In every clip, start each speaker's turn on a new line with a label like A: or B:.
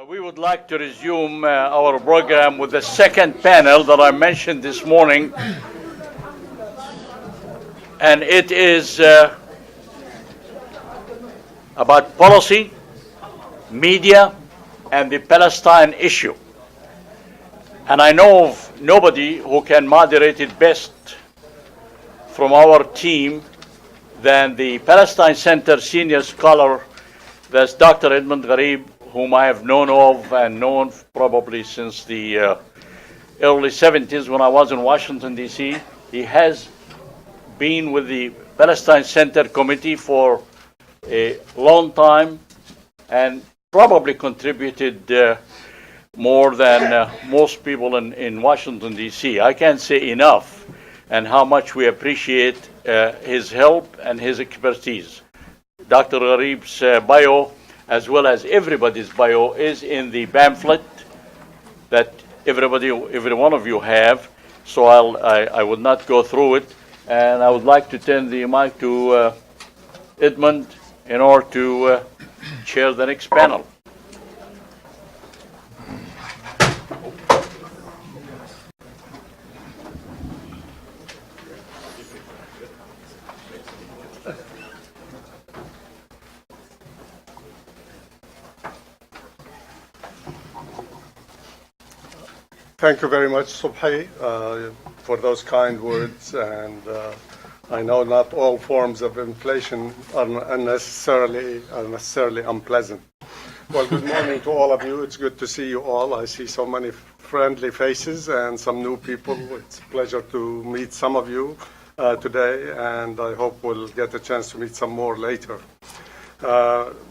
A: We would like to resume our program with the second panel that I mentioned this morning, and it is about policy, media, and the Palestine issue. And I know of nobody who can moderate it best from our team than the Palestine Center senior scholar, that's Dr. Edmund Gharib, whom I have known of and known probably since the early 70s when I was in Washington, D.C. He has been with the Palestine Center Committee for a long time and probably contributed more than most people in Washington, D.C. I can't say enough and how much we appreciate his help and his expertise. Dr. Gharib's bio, as well as everybody's bio, is in the pamphlet that every one of you have. So I will not go through it, and I would like to turn the mic to Edmund in order to chair the next panel.
B: Thank you very much, Subhi, for those kind words. And I know not all forms of inflation are necessarily unpleasant. Well, good morning to all of you. It's good to see you all. I see so many friendly faces and some new people. It's a pleasure to meet some of you today, and I hope we'll get a chance to meet some more later.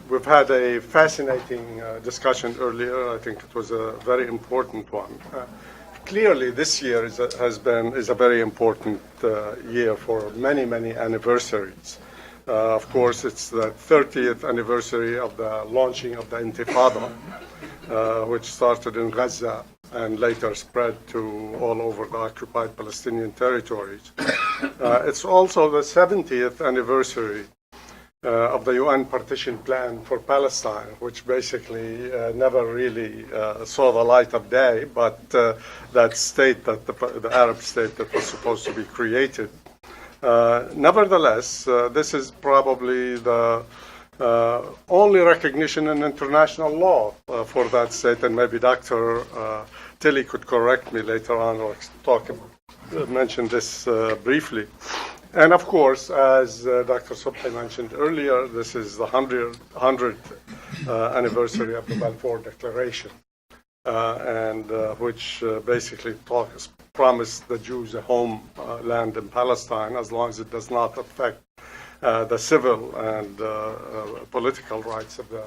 B: We've had a fascinating discussion earlier. I think it was a very important one. Clearly, this year is a very important year for many anniversaries. Of course, it's the 30th anniversary of the launching of the Intifada, which started in Gaza and later spread to all over the occupied Palestinian territories. It's also the 70th anniversary of the UN partition plan for Palestine, which basically never really saw the light of day, but that state, the Arab state that was supposed to be created. Nevertheless, this is probably the only recognition in international law for that state, and maybe Dr. Tilley could correct me later on or mention this briefly. And of course, as Dr. Subhi mentioned earlier, this is the 100th anniversary of the Balfour Declaration, which basically promised the Jews a homeland in Palestine as long as it does not affect the civil and political rights of the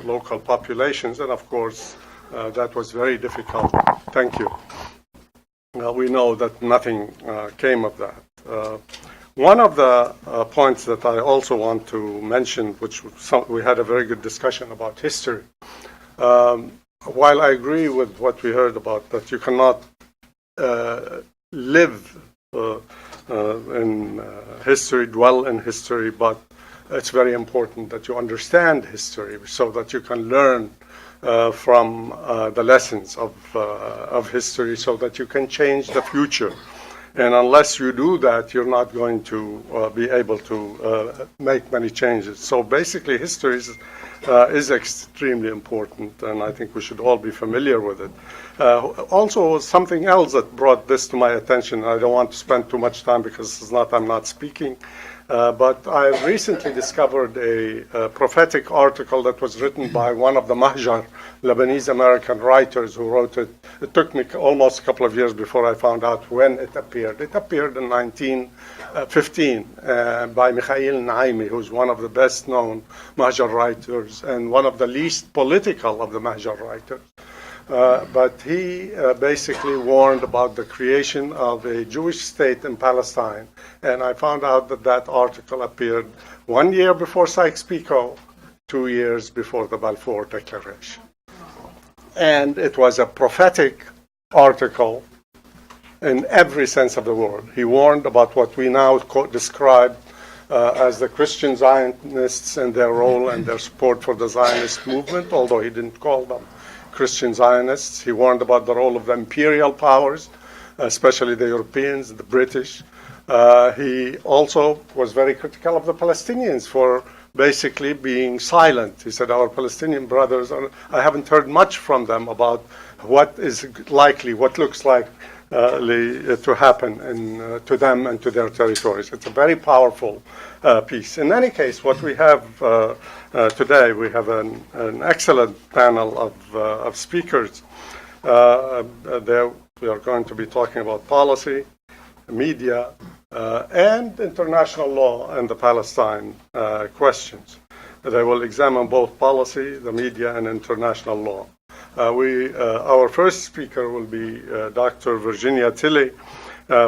B: local populations. And of course, that was very difficult. Thank you. We know that nothing came of that. One of the points that I also want to mention, which we had a very good discussion about history, while I agree with what we heard about that you cannot live in history, dwell in history, but it's very important that you understand history so that you can learn from the lessons of history so that you can change the future. And unless you do that, you're not going to be able to make many changes. So basically, history is extremely important, and I think we should all be familiar with it. Also, something else that brought this to my attention, I don't want to spend too much time because I'm not speaking, but I recently discovered a prophetic article that was written by one of the Mahjar Lebanese-American writers who wrote it. It took me almost a couple of years before I found out when it appeared. It appeared in 1915 by Mikhail Naimi, who's one of the best-known Mahjar writers and one of the least political of the Mahjar writers. But he basically warned about the creation of a Jewish state in Palestine. And I found out that article appeared 1 year before Sykes-Picot, 2 years before the Balfour Declaration. And it was a prophetic article in every sense of the word. He warned about what we now describe as the Christian Zionists and their role and their support for the Zionist movement, although he didn't call them Christian Zionists. He warned about the role of the imperial powers, especially the Europeans, the British. He also was very critical of the Palestinians for basically being silent. He said, our Palestinian brothers, I haven't heard much from them about what is likely, what looks like to happen to them and to their territories. It's a very powerful piece. In any case, what we have today, we have an excellent panel of speakers. There we are going to be talking about policy, media, and international law and the Palestine questions. They will examine both policy, the media, and international law. Our first speaker will be Dr. Virginia Tilley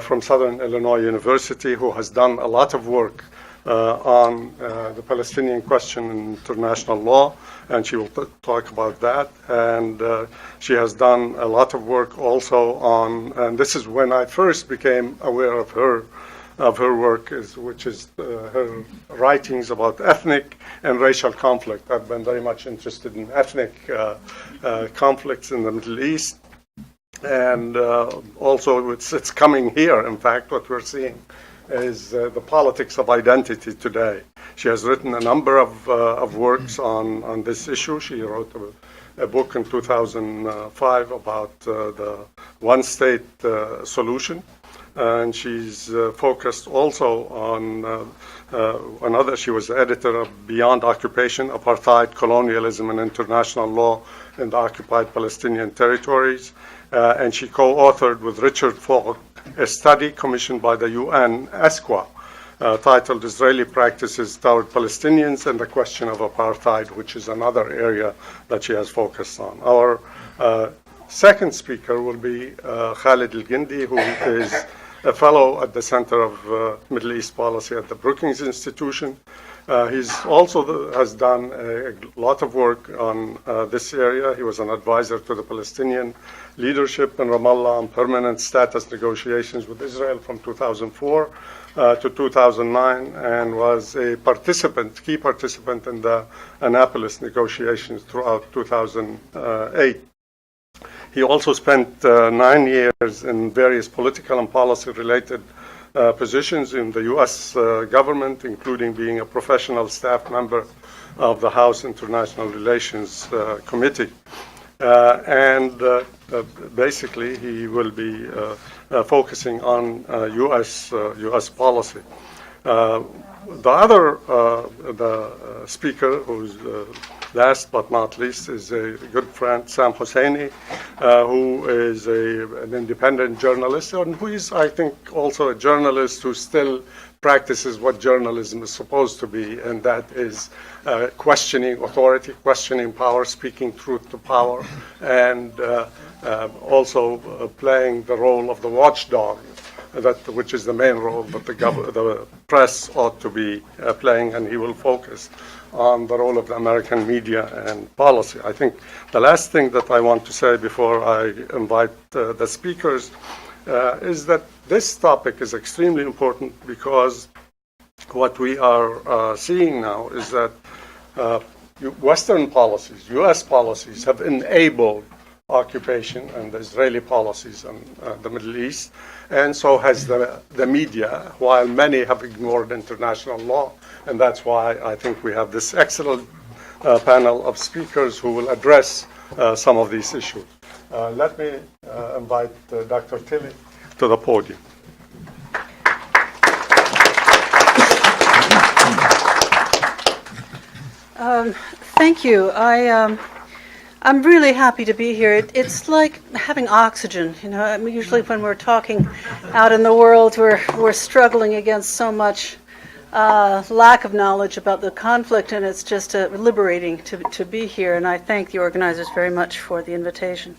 B: from Southern Illinois University, who has done a lot of work on the Palestinian question in international law, and she will talk about that. And she has done a lot of work also on, and this is when I first became aware of her work, which is her writings about ethnic and racial conflict. I've been very much interested in ethnic conflicts in the Middle East, and also it's coming here. In fact, what we're seeing is the politics of identity today. She has written a number of works on this issue. She wrote a book in 2005 about the one-state solution. And she's focused also on she was the editor of Beyond Occupation, Apartheid, Colonialism, and International Law in the Occupied Palestinian Territories. And she co-authored with Richard Falk a study commissioned by the UN, ESQA, titled Israeli Practices Toward Palestinians and the Question of Apartheid, which is another area that she has focused on. Our second speaker will be Khaled Elgindy, who is a fellow at the Center of Middle East Policy at the Brookings Institution. He's also has done a lot of work on this area. He was an advisor to the Palestinian leadership in Ramallah on permanent status negotiations with Israel from 2004 to 2009, and was a key participant in the Annapolis negotiations throughout 2008. He also spent 9 years in various political and policy-related positions in the U.S. government, including being a professional staff member of the House International Relations Committee. Basically, he will be focusing on U.S. policy. The other speaker, who's last but not least, is a good friend, Sam Husseini, who is an independent journalist, and who is, I think, also a journalist who still practices what journalism is supposed to be, and that is questioning authority, questioning power, speaking truth to power, and also playing the role of the watchdog, which is the main role that the press ought to be playing, and he will focus on the role of the American media and policy. I think the last thing that I want to say before I invite the speakers is that this topic is extremely important, because what we are seeing now is that Western policies, U.S. policies, have enabled occupation and the Israeli policies in the Middle East, and so has the media, while many have ignored international law. And that's why I think we have this excellent panel of speakers who will address some of these issues. Let me invite Dr. Tilley to the podium.
C: Thank you. I'm really happy to be here. It's like having oxygen. You know, I mean, usually when we're talking out in the world, we're struggling against so much lack of knowledge about the conflict, and it's just liberating to be here. And I thank the organizers very much for the invitation.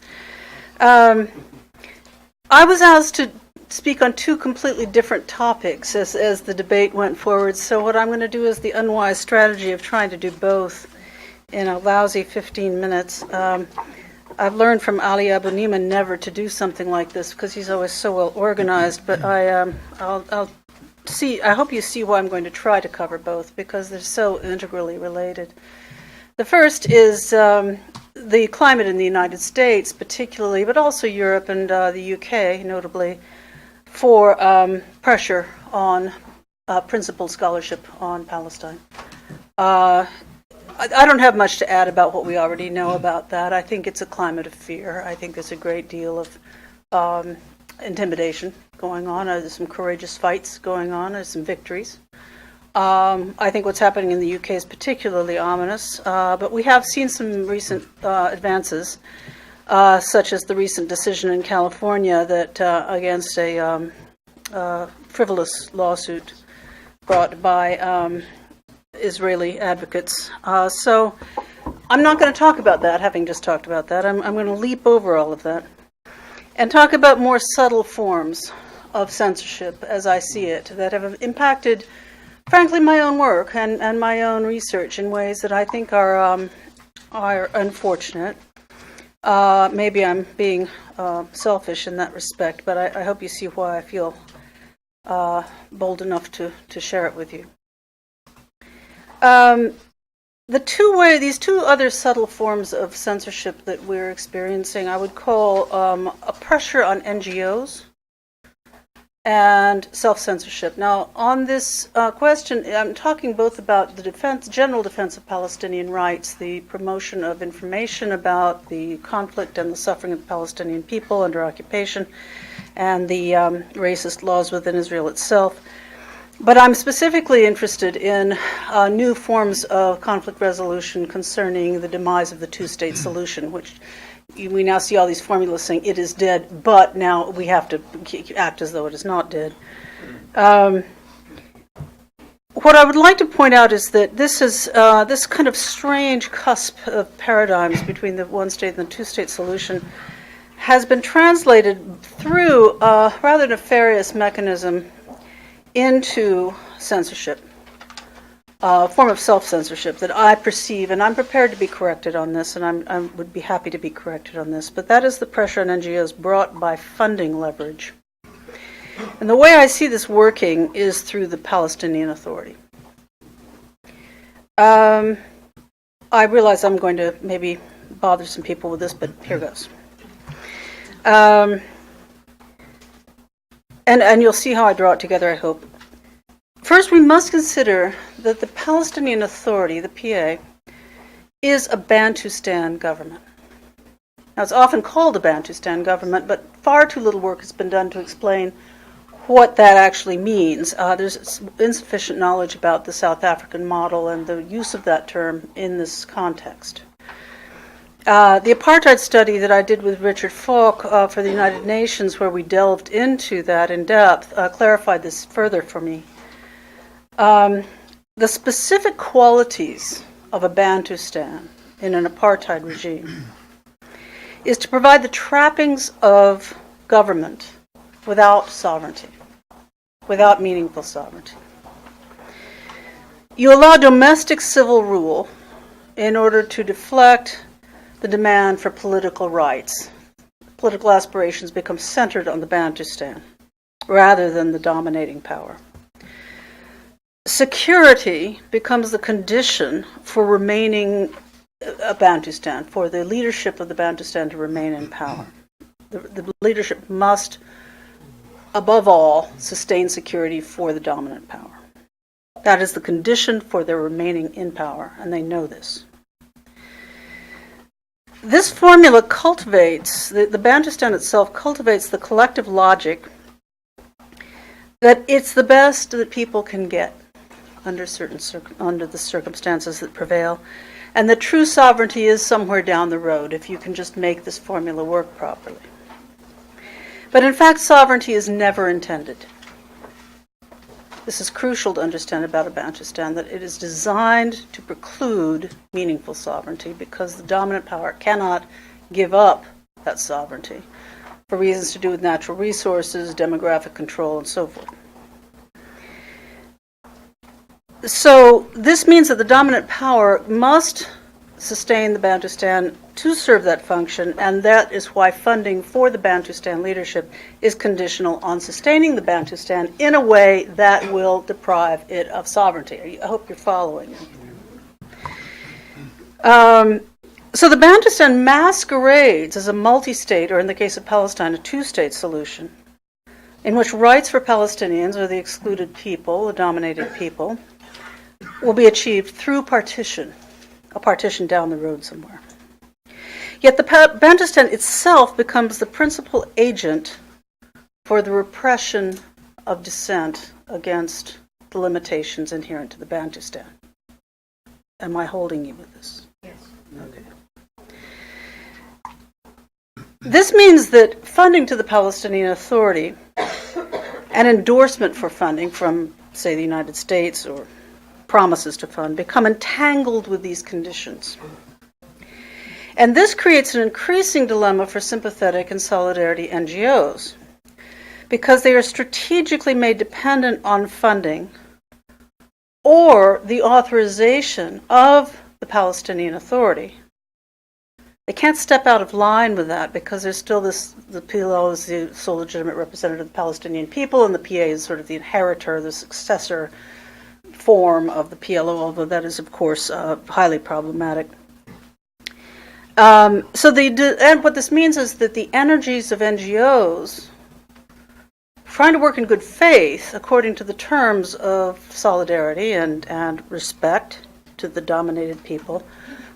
C: I was asked to speak on two completely different topics as the debate went forward. So what I'm going to do is the unwise strategy of trying to do both in a lousy 15 minutes. I've learned from Ali Abu Nima never to do something like this because he's always so well organized, but I'll hope you see why I'm going to try to cover both, because they're so integrally related. The first is the climate in the United States, particularly, but also Europe and the UK, notably, for pressure on principled scholarship on Palestine. I don't have much to add about what we already know about that. I think it's a climate of fear. I think there's a great deal of intimidation going on. There's some courageous fights going on. There's some victories. I think what's happening in the UK is particularly ominous, but we have seen some recent advances, such as the recent decision in California that against a frivolous lawsuit brought by Israeli advocates. So I'm not going to talk about that, having just talked about that. I'm going to leap over all of that and talk about more subtle forms of censorship, as I see it, that have impacted, frankly, my own work and my own research in ways that I think are unfortunate. Maybe I'm being selfish in that respect, but I hope you see why I feel bold enough to share it with you. These two other subtle forms of censorship that we're experiencing, I would call a pressure on NGOs and self-censorship. Now, on this question, I'm talking both about the general defense of Palestinian rights, the promotion of information about the conflict and the suffering of the Palestinian people under occupation, and the racist laws within Israel itself. But I'm specifically interested in new forms of conflict resolution concerning the demise of the two-state solution, which we now see all these formulas saying it is dead, but now we have to act as though it is not dead. What I would like to point out is that this is this kind of strange cusp of paradigms between the one-state and the two-state solution has been translated through a rather nefarious mechanism into censorship, a form of self-censorship that I perceive, and I'm prepared to be corrected on this, and I would be happy to be corrected on this, but that is the pressure on NGOs brought by funding leverage. And the way I see this working is through the Palestinian Authority. I realize I'm going to maybe bother some people with this, but here goes. And you'll see how I draw it together, I hope. First, we must consider that the Palestinian Authority, the PA, is a Bantustan government. Now, it's often called a Bantustan government, but far too little work has been done to explain what that actually means. There's insufficient knowledge about the South African model and the use of that term in this context. The apartheid study that I did with Richard Falk for the United Nations, where we delved into that in depth, clarified this further for me. The specific qualities of a Bantustan in an apartheid regime is to provide the trappings of government without sovereignty, without meaningful sovereignty. You allow domestic civil rule in order to deflect the demand for political rights. Political aspirations become centered on the Bantustan rather than the dominating power. Security becomes the condition for remaining a Bantustan, for the leadership of the Bantustan to remain in power. The leadership must, above all, sustain security for the dominant power. That is the condition for their remaining in power, and they know this. This formula cultivates, the Bantustan itself cultivates the collective logic that it's the best that people can get under the circumstances that prevail, and that true sovereignty is somewhere down the road if you can just make this formula work properly. But in fact, sovereignty is never intended. This is crucial to understand about a Bantustan, that it is designed to preclude meaningful sovereignty because the dominant power cannot give up that sovereignty for reasons to do with natural resources, demographic control, and so forth. So this means that the dominant power must sustain the Bantustan to serve that function, and that is why funding for the Bantustan leadership is conditional on sustaining the Bantustan in a way that will deprive it of sovereignty. I hope you're following. So the Bantustan masquerades as a multi-state, or in the case of Palestine, a two-state solution, in which rights for Palestinians, or the excluded people, the dominated people, will be achieved through partition, a partition down the road somewhere. Yet the Bantustan itself becomes the principal agent for the repression of dissent against the limitations inherent to the Bantustan. Am I holding you with this?
D: Yes.
C: Okay. This means that funding to the Palestinian Authority and endorsement for funding from, say, the United States, or promises to fund, become entangled with these conditions. And this creates an increasing dilemma for sympathetic and solidarity NGOs, because they are strategically made dependent on funding or the authorization of the Palestinian Authority. They can't step out of line with that, because there's still this, the PLO is the sole legitimate representative of the Palestinian people, and the PA is sort of the inheritor, the successor form of the PLO, although that is, of course, highly problematic. And what this means is that the energies of NGOs trying to work in good faith according to the terms of solidarity and respect to the dominated people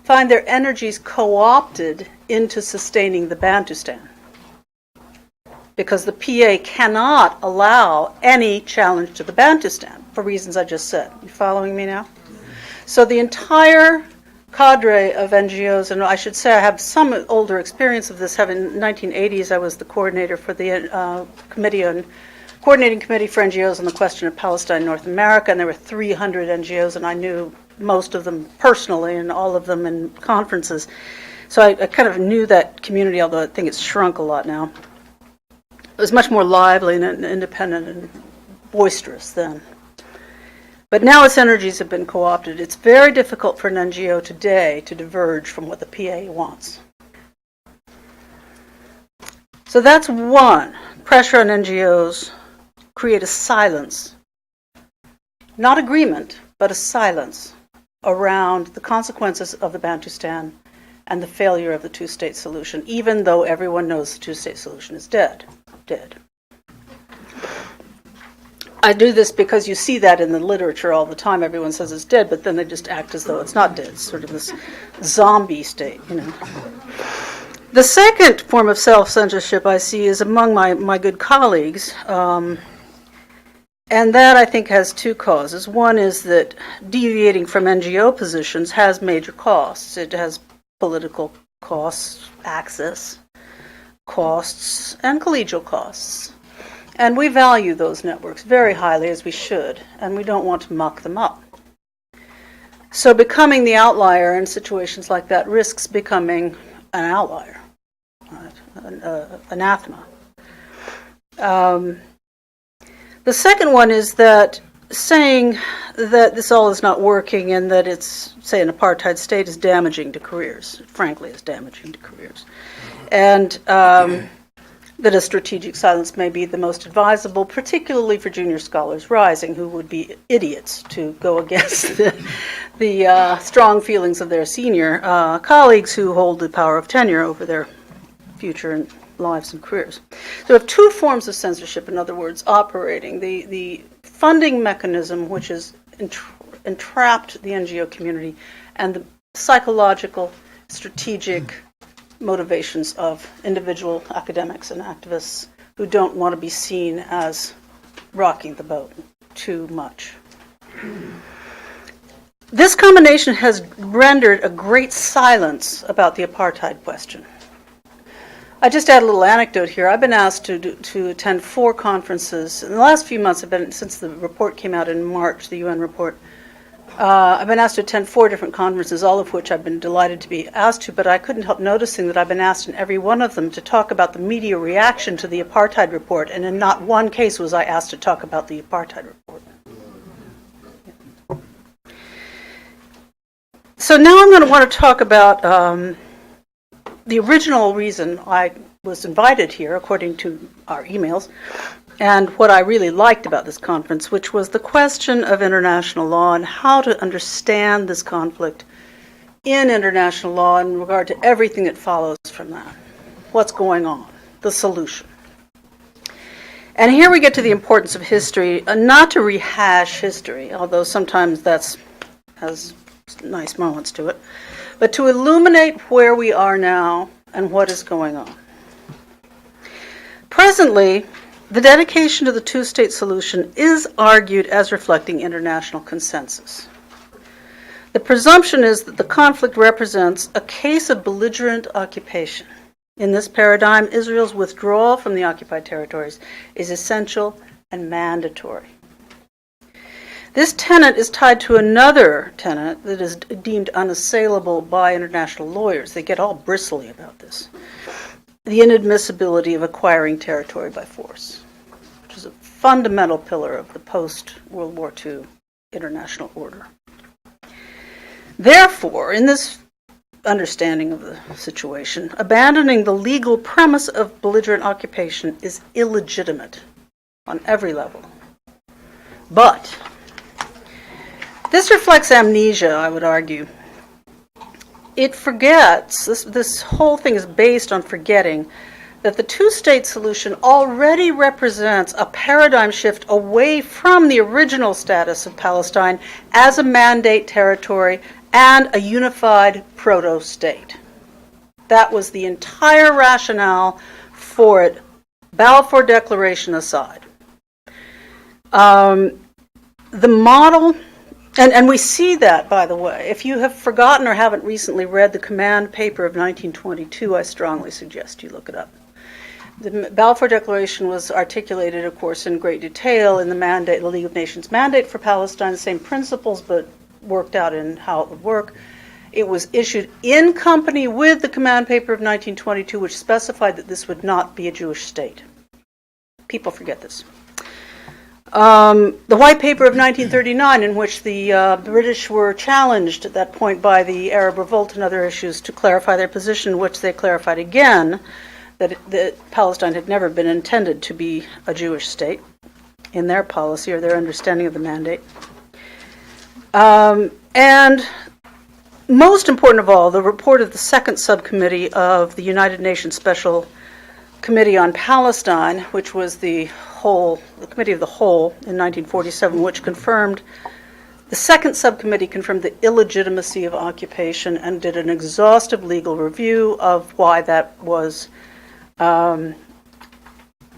C: find their energies co-opted into sustaining the Bantustan, because the PA cannot allow any challenge to the Bantustan for reasons I just said. You following me now? So the entire cadre of NGOs, and I should say I have some older experience of this. In the 1980s, I was the coordinator for the coordinating committee for NGOs on the question of Palestine, North America, and there were 300 NGOs, and I knew most of them personally and all of them in conferences. So I kind of knew that community, although I think it's shrunk a lot now. It was much more lively and independent and boisterous then. But now its energies have been co-opted. It's very difficult for an NGO today to diverge from what the PA wants. So that's one. Pressure on NGOs create a silence. Not agreement, but a silence around the consequences of the Bantustan and the failure of the two-state solution, even though everyone knows the two-state solution is dead. I do this because you see that in the literature all the time. Everyone says it's dead, but then they just act as though it's not dead. It's sort of this zombie state, you know. The second form of self-censorship I see is among my good colleagues, and that I think has two causes. One is that deviating from NGO positions has major costs. It has political costs, access costs, and collegial costs. And we value those networks very highly, as we should, and we don't want to muck them up. So becoming the outlier in situations like that risks becoming an outlier, right? Anathema. The second one is that saying that this all is not working and that it's, say, an apartheid state is damaging to careers. Frankly, it's damaging to careers. And that a strategic silence may be the most advisable, particularly for junior scholars rising, who would be idiots to go against the strong feelings of their senior colleagues who hold the power of tenure over their future and lives and careers. So we have two forms of censorship, in other words, operating. The funding mechanism, which has entrapped the NGO community, and the psychological, strategic motivations of individual academics and activists who don't want to be seen as rocking the boat too much. This combination has rendered a great silence about the apartheid question. I just add a little anecdote here. I've been asked to attend 4 conferences. In the last few months, since the report came out in March, the UN report, I've been asked to attend 4 different conferences, all of which I've been delighted to be asked to, but I couldn't help noticing that I've been asked in every one of them to talk about the media reaction to the apartheid report, and in not one case was I asked to talk about the apartheid report. So now I'm going to want to talk about the original reason I was invited here, according to our emails, and what I really liked about this conference, which was the question of international law and how to understand this conflict in international law in regard to everything that follows from that. What's going on? The solution. And here we get to the importance of history, not to rehash history, although sometimes that has nice moments to it, but to illuminate where we are now and what is going on. Presently, the dedication to the two-state solution is argued as reflecting international consensus. The presumption is that the conflict represents a case of belligerent occupation. In this paradigm, Israel's withdrawal from the occupied territories is essential and mandatory. This tenet is tied to another tenet that is deemed unassailable by international lawyers. They get all bristly about this. The inadmissibility of acquiring territory by force, which is a fundamental pillar of the post-World War II international order. Therefore, in this understanding of the situation, abandoning the legal premise of belligerent occupation is illegitimate on every level. But this reflects amnesia, I would argue. It forgets, this whole thing is based on forgetting that the two-state solution already represents a paradigm shift away from the original status of Palestine as a mandate territory and a unified proto-state. That was the entire rationale for it, Balfour Declaration aside. The model, and we see that, by the way. If you have forgotten or haven't recently read the command paper of 1922, I strongly suggest you look it up. The Balfour Declaration was articulated, of course, in great detail in the mandate, the League of Nations mandate for Palestine, the same principles, but worked out in how it would work. It was issued in company with the command paper of 1922, which specified that this would not be a Jewish state. People forget this. The White Paper of 1939, in which the British were challenged at that point by the Arab Revolt and other issues to clarify their position, which they clarified again, that Palestine had never been intended to be a Jewish state in their policy or their understanding of the mandate. And most important of all, the report of the second subcommittee of the United Nations Special Committee on Palestine, which was the Committee of the Whole in 1947, which the second subcommittee confirmed the illegitimacy of occupation and did an exhaustive legal review of why that was,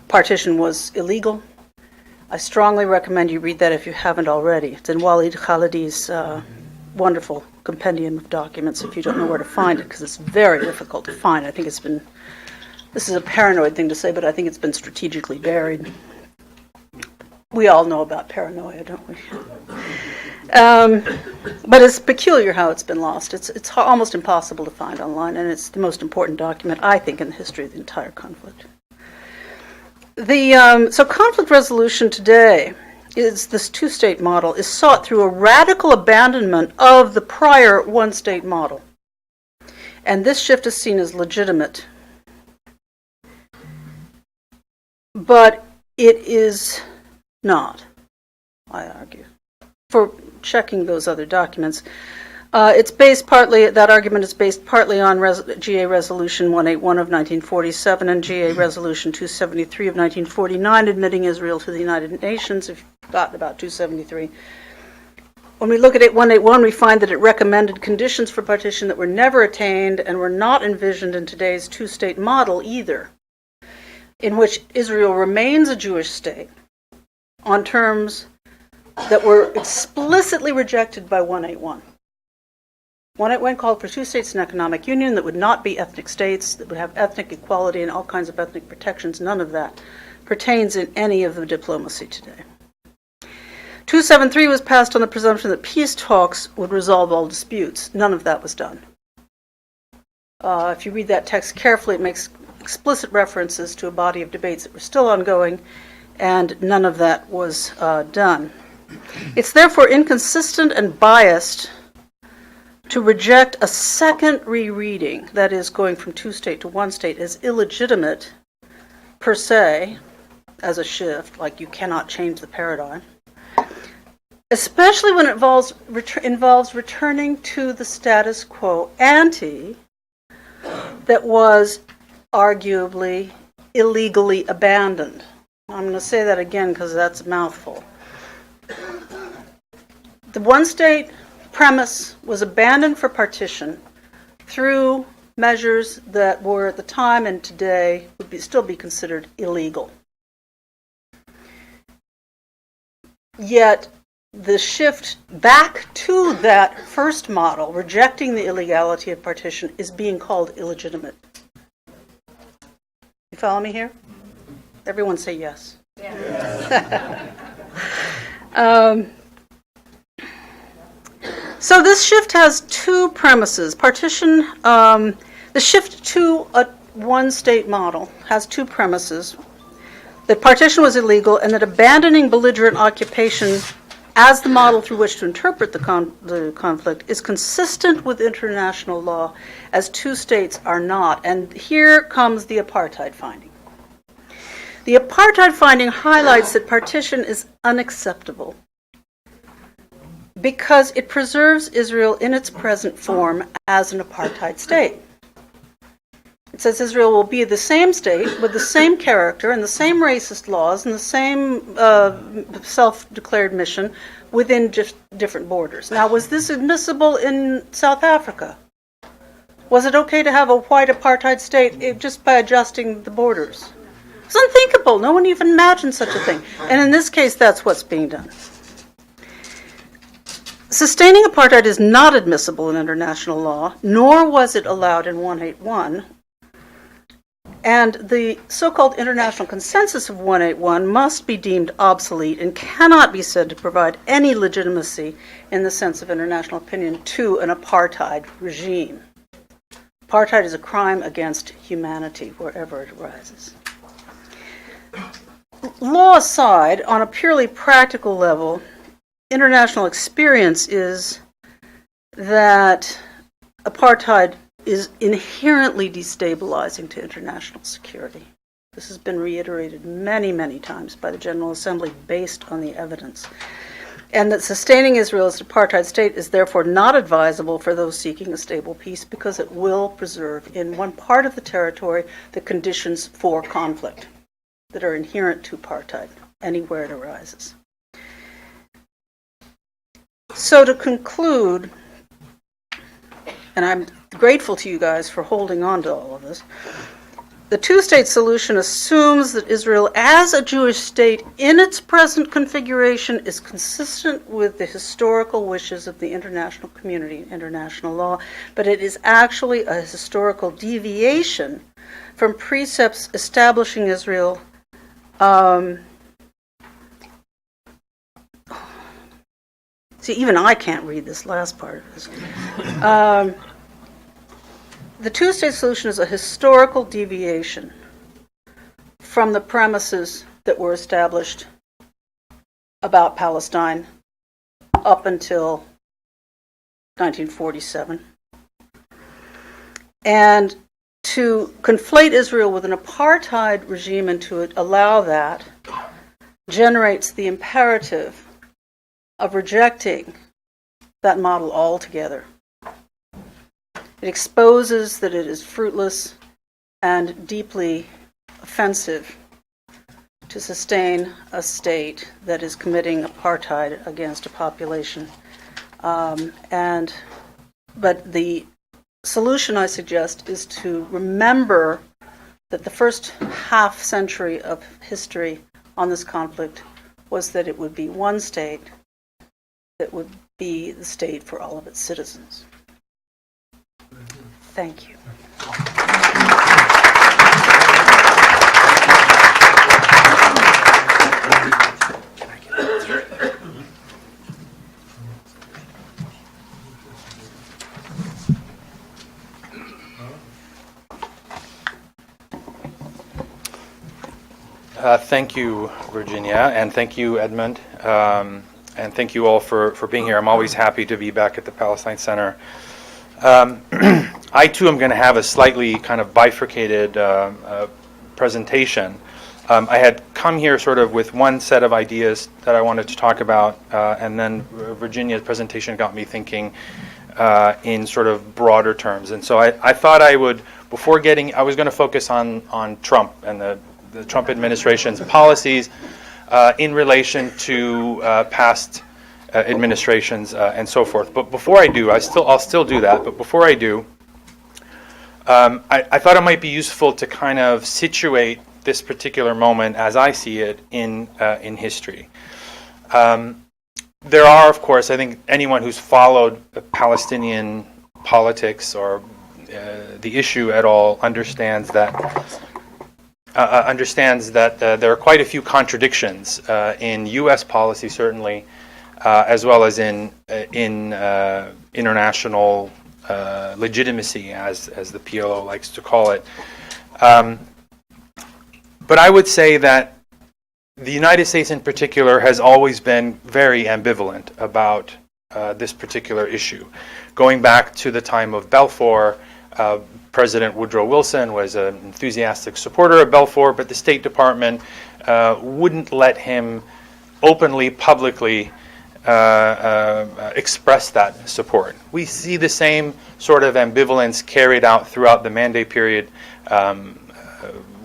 C: partition was illegal. I strongly recommend you read that if you haven't already. It's in Walid Khaledi's wonderful compendium of documents if you don't know where to find it, because it's very difficult to find. I think this is a paranoid thing to say, but I think it's been strategically buried. We all know about paranoia, don't we? But it's peculiar how it's been lost. It's almost impossible to find online, and it's the most important document, I think, in the history of the entire conflict. So conflict resolution today is this two-state model is sought through a radical abandonment of the prior one-state model. And this shift is seen as legitimate. But it is not, I argue, for checking those other documents. That argument is based partly on GA Resolution 181 of 1947 and GA Resolution 273 of 1949, admitting Israel to the United Nations, if you've forgotten about 273. When we look at 181, we find that it recommended conditions for partition that were never attained and were not envisioned in today's two-state model either, in which Israel remains a Jewish state on terms that were explicitly rejected by 181. 181 called for two states and economic union that would not be ethnic states, that would have ethnic equality and all kinds of ethnic protections. None of that pertains in any of the diplomacy today. 273 was passed on the presumption that peace talks would resolve all disputes. None of that was done. If you read that text carefully, it makes explicit references to a body of debates that were still ongoing, and none of that was done. It's therefore inconsistent and biased to reject a second rereading, that is, going from two-state to one-state, as illegitimate per se, as a shift, like you cannot change the paradigm, especially when it involves returning to the status quo ante that was arguably illegally abandoned. I'm going to say that again because that's a mouthful. The one-state premise was abandoned for partition through measures that were at the time and today would still be considered illegal. Yet the shift back to that first model, rejecting the illegality of partition, is being called illegitimate. You follow me here? Everyone say yes. Yeah. So this shift has two premises. The shift to a one-state model has two premises. That partition was illegal and that abandoning belligerent occupation as the model through which to interpret the conflict is consistent with international law, as two states are not. And here comes the apartheid finding. The apartheid finding highlights that partition is unacceptable because it preserves Israel in its present form as an apartheid state. It says Israel will be the same state with the same character and the same racist laws and the same self-declared mission within just different borders. Now, was this admissible in South Africa? Was it okay to have a white apartheid state just by adjusting the borders? It's unthinkable. No one even imagined such a thing. And in this case, that's what's being done. Sustaining apartheid is not admissible in international law, nor was it allowed in 181. And the so-called international consensus of 181 must be deemed obsolete and cannot be said to provide any legitimacy in the sense of international opinion to an apartheid regime. Apartheid is a crime against humanity wherever it arises. Law aside, on a purely practical level, international experience is that apartheid is inherently destabilizing to international security. This has been reiterated many, many times by the General Assembly based on the evidence. And that sustaining Israel as an apartheid state is therefore not advisable for those seeking a stable peace because it will preserve in one part of the territory the conditions for conflict that are inherent to apartheid anywhere it arises. So to conclude, and I'm grateful to you guys for holding on to all of this, the two-state solution assumes that Israel as a Jewish state in its present configuration is consistent with the historical wishes of the international community, international law, but it is actually a historical deviation from precepts establishing Israel see, even I can't read this last part of this. The two-state solution is a historical deviation from the premises that were established about Palestine up until 1947. And to conflate Israel with an apartheid regime and to allow that generates the imperative of rejecting that model altogether. It exposes that it is fruitless and deeply offensive to sustain a state that is committing apartheid against a population. But the solution I suggest is to remember that the first half century of history on this conflict was that it would be one state that would be the state for all of its citizens. Thank you.
D: Thank you, Virginia, and thank you, Edmund, and thank you all for being here. I'm always happy to be back at the Palestine Center. I too am going to have a slightly kind of bifurcated presentation. I had come here sort of with one set of ideas that I wanted to talk about, and then Virginia's presentation got me thinking in sort of broader terms. And so I thought I would, I was going to focus on Trump and the Trump administration's policies in relation to past administrations and so forth. But before I do, I'll still do that. But before I do, I thought it might be useful to kind of situate this particular moment as I see it in history. There are, of course, I think anyone who's followed Palestinian politics or the issue at all understands that there are quite a few contradictions in U.S. policy, certainly, as well as in international legitimacy, as the PLO likes to call it. But I would say that the United States in particular has always been very ambivalent about this particular issue. Going back to the time of Balfour, President Woodrow Wilson was an enthusiastic supporter of Balfour, but the State Department wouldn't let him openly, publicly express that support. We see the same sort of ambivalence carried out throughout the mandate period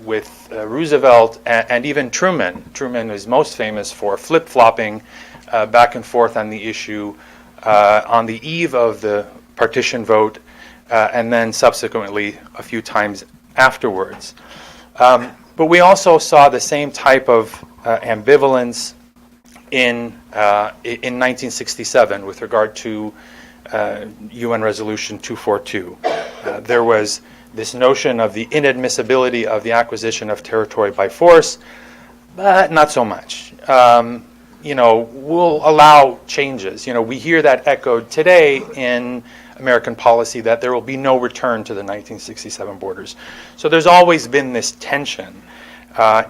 D: with Roosevelt and even Truman. Truman is most famous for flip-flopping back and forth on the issue on the eve of the partition vote and then subsequently a few times afterwards. But we also saw the same type of ambivalence in 1967 with regard to UN Resolution 242. There was this notion of the inadmissibility of the acquisition of territory by force, but not so much. We'll allow changes. We hear that echoed today in American policy that there will be no return to the 1967 borders. So there's always been this tension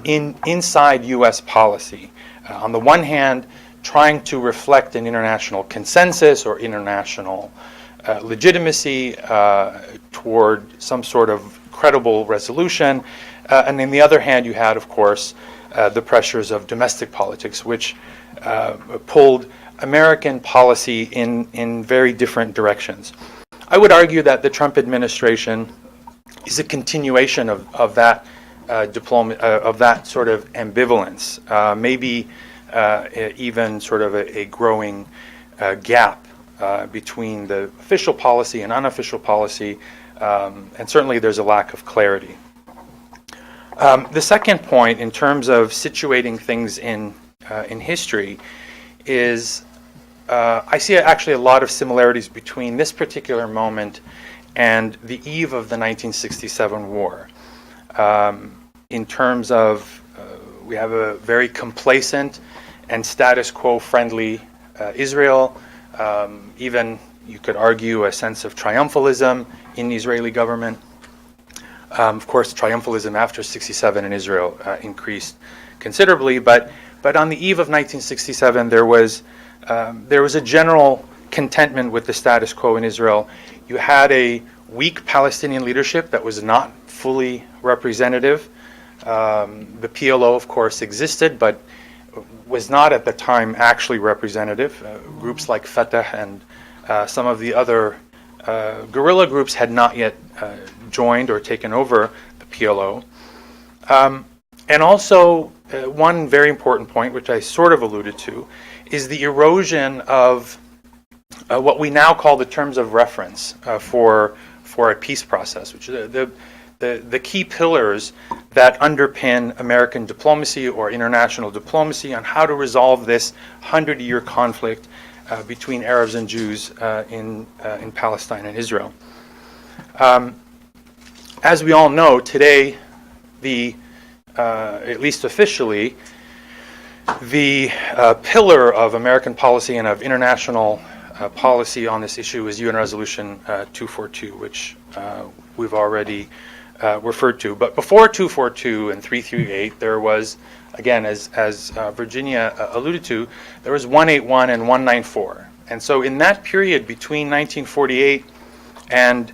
D: inside U.S. policy. On the one hand, trying to reflect an international consensus or international legitimacy toward some sort of credible resolution. And on the other hand, you had, of course, the pressures of domestic politics, which pulled American policy in very different directions. I would argue that the Trump administration is a continuation of that of that sort of ambivalence, maybe even sort of a growing gap between the official policy and unofficial policy, and certainly there's a lack of clarity. The second point, in terms of situating things in history, is I see actually a lot of similarities between this particular moment and the eve of the 1967 war. In terms of, we have a very complacent and status quo friendly Israel, even you could argue a sense of triumphalism in the Israeli government. Of course, triumphalism after 67 in Israel increased considerably, but on the eve of 1967, there was a general contentment with the status quo in Israel. You had a weak Palestinian leadership that was not fully representative. The PLO, of course, existed, but was not at the time actually representative. Groups like Fatah and some of the other guerrilla groups had not yet joined or taken over the PLO. And also, one very important point, which I sort of alluded to, is the erosion of what we now call the terms of reference for a peace process, which is the key pillars that underpin American diplomacy or international diplomacy on how to resolve this 100-year conflict between Arabs and Jews in Palestine and Israel. As we all know, today, at least officially, the pillar of American policy and of international policy on this issue is UN Resolution 242, which we've already referred to. But before 242 and 338, there was, again, as Virginia alluded to, there was 181 and 194. And so in that period between 1948 and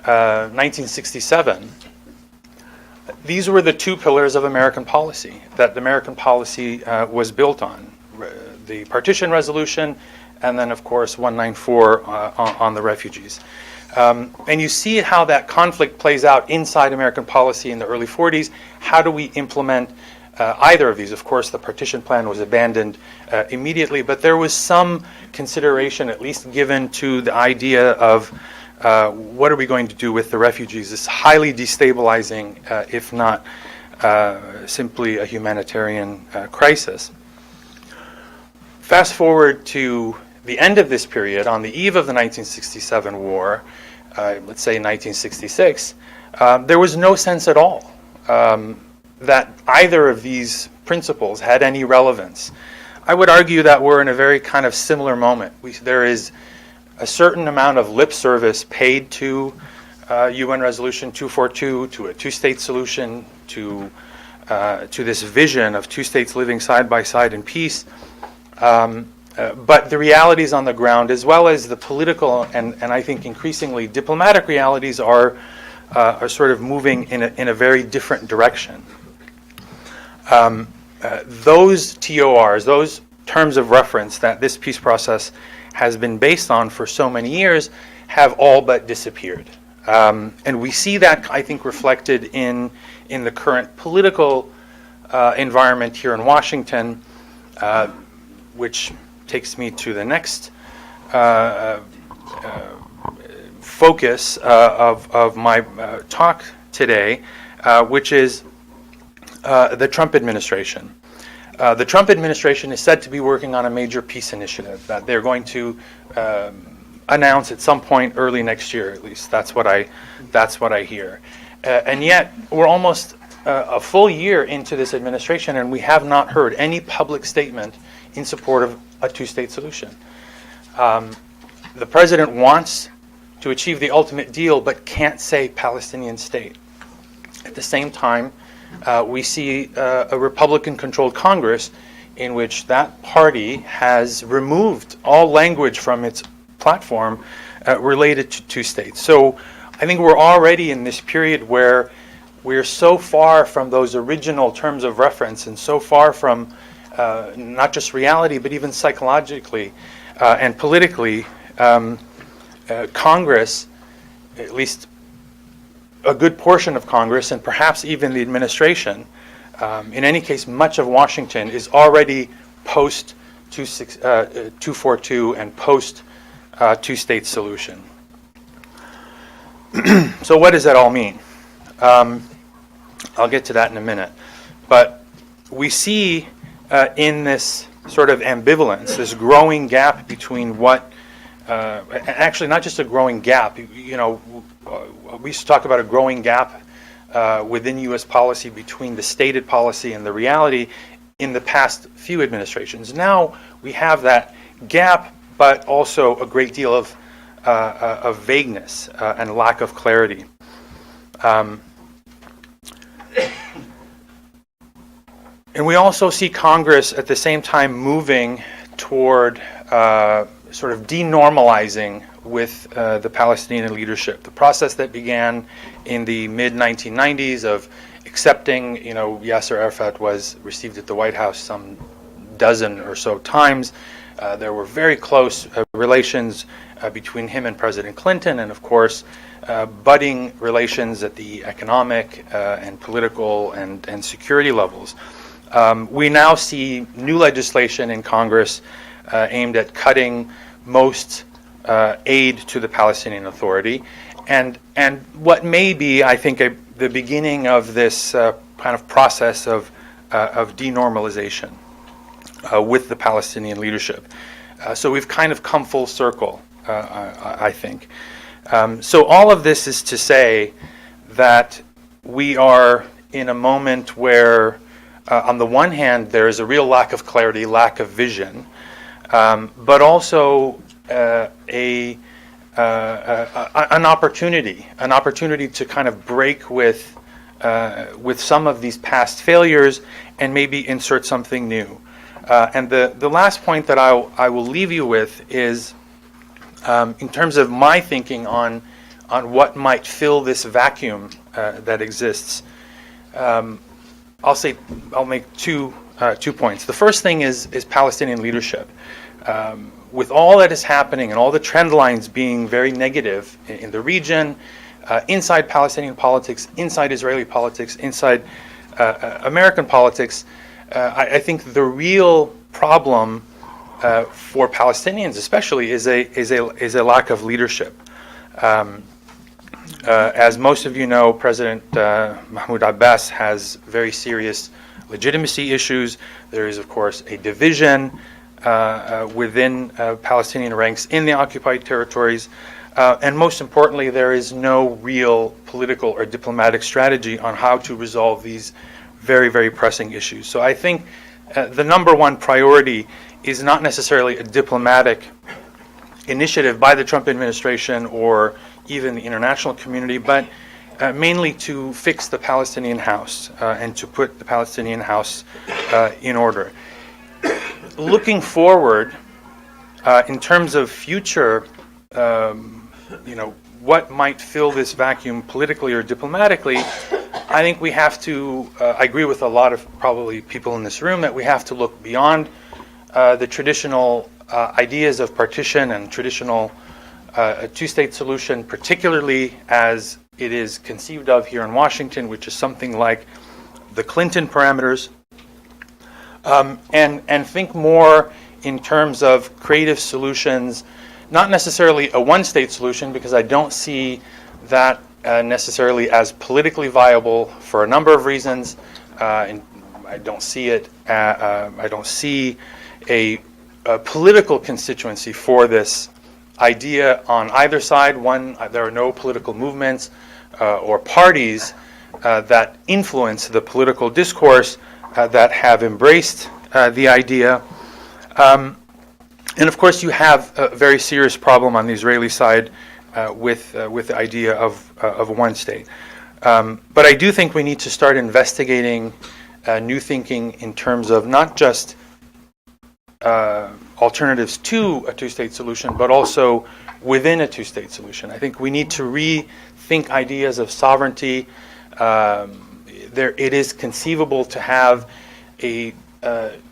D: 1967, these were the two pillars of American policy that American policy was built on. The partition resolution, and then, of course, 194 on the refugees. And you see how that conflict plays out inside American policy in the early 40s. How do we implement either of these? Of course, the partition plan was abandoned immediately, but there was some consideration, at least given to the idea of what are we going to do with the refugees? This highly destabilizing, if not simply a humanitarian crisis. Fast forward to the end of this period, on the eve of the 1967 war, let's say 1966, there was no sense at all that either of these principles had any relevance. I would argue that we're in a very kind of similar moment. There is a certain amount of lip service paid to UN Resolution 242, to a two-state solution, to this vision of two states living side by side in peace. But the realities on the ground, as well as the political and I think increasingly diplomatic realities, are sort of moving in a very different direction. Those TORs, those terms of reference that this peace process has been based on for so many years, have all but disappeared. And we see that, I think, reflected in the current political environment here in Washington, which takes me to the next focus of my talk today, which is the Trump administration. The Trump administration is said to be working on a major peace initiative that they're going to announce at some point early next year. At least that's what I hear. And yet we're almost a full year into this administration, and we have not heard any public statement in support of a two-state solution. The president wants to achieve the ultimate deal, but can't say Palestinian state. At the same time, we see a Republican-controlled Congress in which that party has removed all language from its platform related to two states. So I think we're already in this period where we're so far from those original terms of reference and so far from not just reality, but even psychologically and politically, Congress, at least a good portion of Congress, and perhaps even the administration, in any case, much of Washington, is already post 242 and post two-state solution. So what does that all mean? I'll get to that in a minute. But we see in this sort of ambivalence, this growing gap between what, actually not just a growing gap, we used to talk about a growing gap within U.S. policy between the stated policy and the reality in the past few administrations. Now we have that gap, but also a great deal of vagueness and lack of clarity. And we also see Congress at the same time moving toward sort of denormalizing with the Palestinian leadership. The process that began in the mid-1990s of accepting, Yasser Arafat was received at the White House some dozen or so times. There were very close relations between him and President Clinton, and of course, budding relations at the economic and political and security levels. We now see new legislation in Congress aimed at cutting most aid to the Palestinian Authority, and what may be, I think, the beginning of this kind of process of denormalization with the Palestinian leadership. So we've kind of come full circle, I think. So all of this is to say that we are in a moment where, on the one hand, there is a real lack of clarity, lack of vision, but also an opportunity to kind of break with some of these past failures and maybe insert something new. And the last point that I will leave you with is, in terms of my thinking on what might fill this vacuum that exists, I'll make two points. The first thing is Palestinian leadership. With all that is happening and all the trend lines being very negative in the region, inside Palestinian politics, inside Israeli politics, inside American politics, I think the real problem for Palestinians, especially, is a lack of leadership. As most of you know, President Mahmoud Abbas has very serious legitimacy issues. There is, of course, a division within Palestinian ranks in the occupied territories. And most importantly, there is no real political or diplomatic strategy on how to resolve these very, very pressing issues. So I think the number one priority is not necessarily a diplomatic initiative by the Trump administration or even the international community, but mainly to fix the Palestinian house and to put the Palestinian house in order. Looking forward, in terms of future, what might fill this vacuum politically or diplomatically, I think we have to, I agree with a lot of probably people in this room, that we have to look beyond the traditional ideas of partition and traditional two-state solution, particularly as it is conceived of here in Washington, which is something like the Clinton parameters, and think more in terms of creative solutions, not necessarily a one-state solution, because I don't see that necessarily as politically viable for a number of reasons. And I don't see it. I don't see a political constituency for this idea on either side. One, there are no political movements or parties that influence the political discourse that have embraced the idea. And of course, you have a very serious problem on the Israeli side with the idea of one state. But I do think we need to start investigating new thinking in terms of not just alternatives to a two-state solution, but also within a two-state solution. I think we need to rethink ideas of sovereignty. It is conceivable to have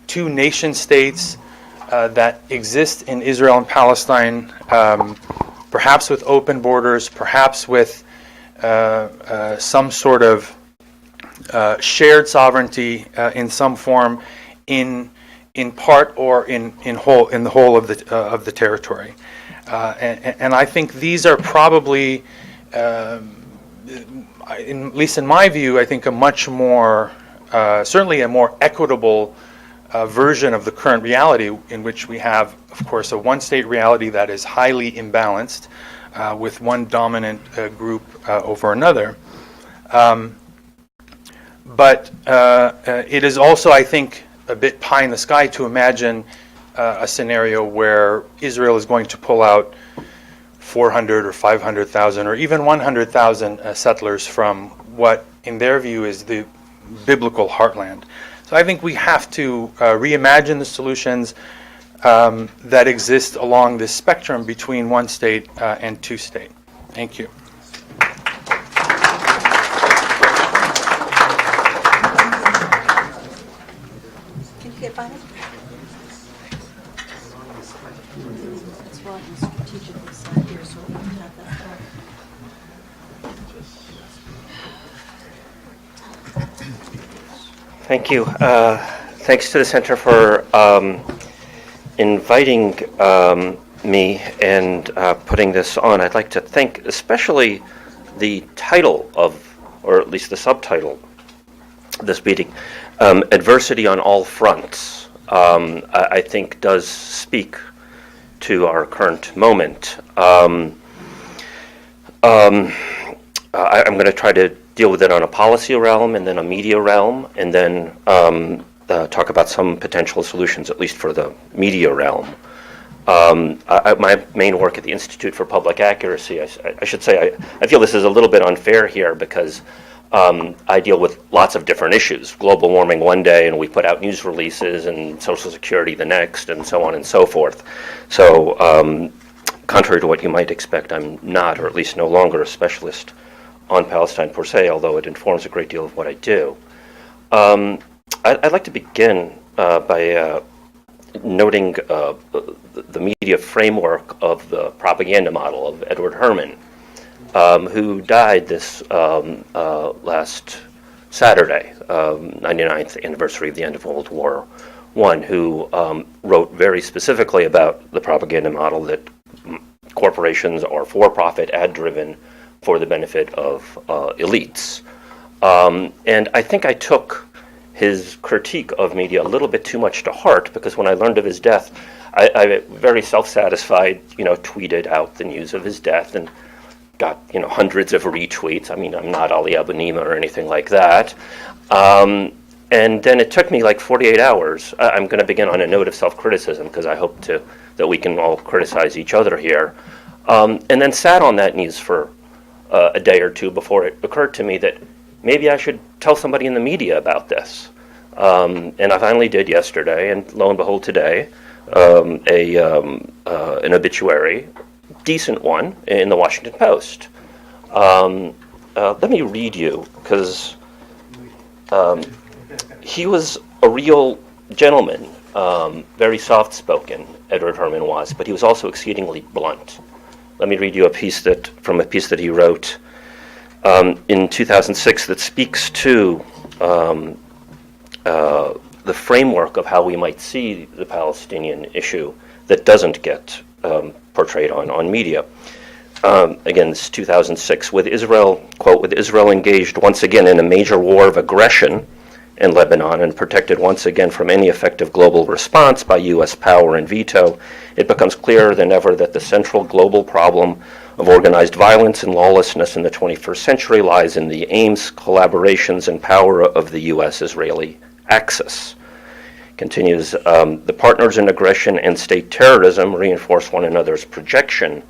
D: two nation states that exist in Israel and Palestine, perhaps with open borders, perhaps with some sort of shared sovereignty in some form, in part or in the whole of the territory. And I think these are probably, at least in my view, I think a much more, certainly a more equitable version of the current reality, in which we have, of course, a one-state reality that is highly imbalanced, with one dominant group over another. But it is also, I think, a bit pie in the sky to imagine a scenario where Israel is going to pull out 400 or 500,000 or even 100,000 settlers from what, in their view, is the biblical heartland. So I think we have to reimagine the solutions that exist along this spectrum between one state and two state. Thank you.
C: Can you get by it? That's why I'm strategically sat here, so we can have that talk.
E: Thank you. Thanks to the Center for inviting me and putting this on. I'd like to thank especially the title of, or at least the subtitle of this meeting, Adversity on All Fronts, I think does speak to our current moment. I'm going to try to deal with it on a policy realm and then a media realm, and then talk about some potential solutions, at least for the media realm. My main work at the Institute for Public Accuracy, I should say, I feel this is a little bit unfair here because I deal with lots of different issues. Global warming one day, and we put out news releases, and Social Security the next, and so on and so forth. So contrary to what you might expect, I'm not, or at least no longer, a specialist on Palestine per se, although it informs a great deal of what I do. I'd like to begin by noting the media framework of the propaganda model of Edward Herman, who died this last Saturday, 99th anniversary of the end of World War I, who wrote very specifically about the propaganda model that corporations are for-profit, ad-driven, for the benefit of elites. And I think I took his critique of media a little bit too much to heart, because when I learned of his death, I very self-satisfied, tweeted out the news of his death and got, hundreds of retweets. I mean, I'm not Ali Abu Nima or anything like that. And then it took me like 48 hours. I'm going to begin on a note of self-criticism, because I hope that we can all criticize each other here. And then sat on that news for a day or two before it occurred to me that maybe I should tell somebody in the media about this. And I finally did yesterday, and lo and behold today, an obituary, decent one, in the Washington Post. Let me read you, because he was a real gentleman, very soft-spoken, Edward Herman was, but he was also exceedingly blunt. Let me read you from a piece that he wrote in 2006 that speaks to the framework of how we might see the Palestinian issue that doesn't get portrayed on media. Again, this is 2006. With Israel, quote, with Israel engaged once again in a major war of aggression in Lebanon and protected once again from any effective global response by U.S. power and veto, it becomes clearer than ever that the central global problem of organized violence and lawlessness in the 21st century lies in the aims, collaborations, and power of the U.S.-Israeli axis. Continues, the partners in aggression and state terrorism reinforce one another's projection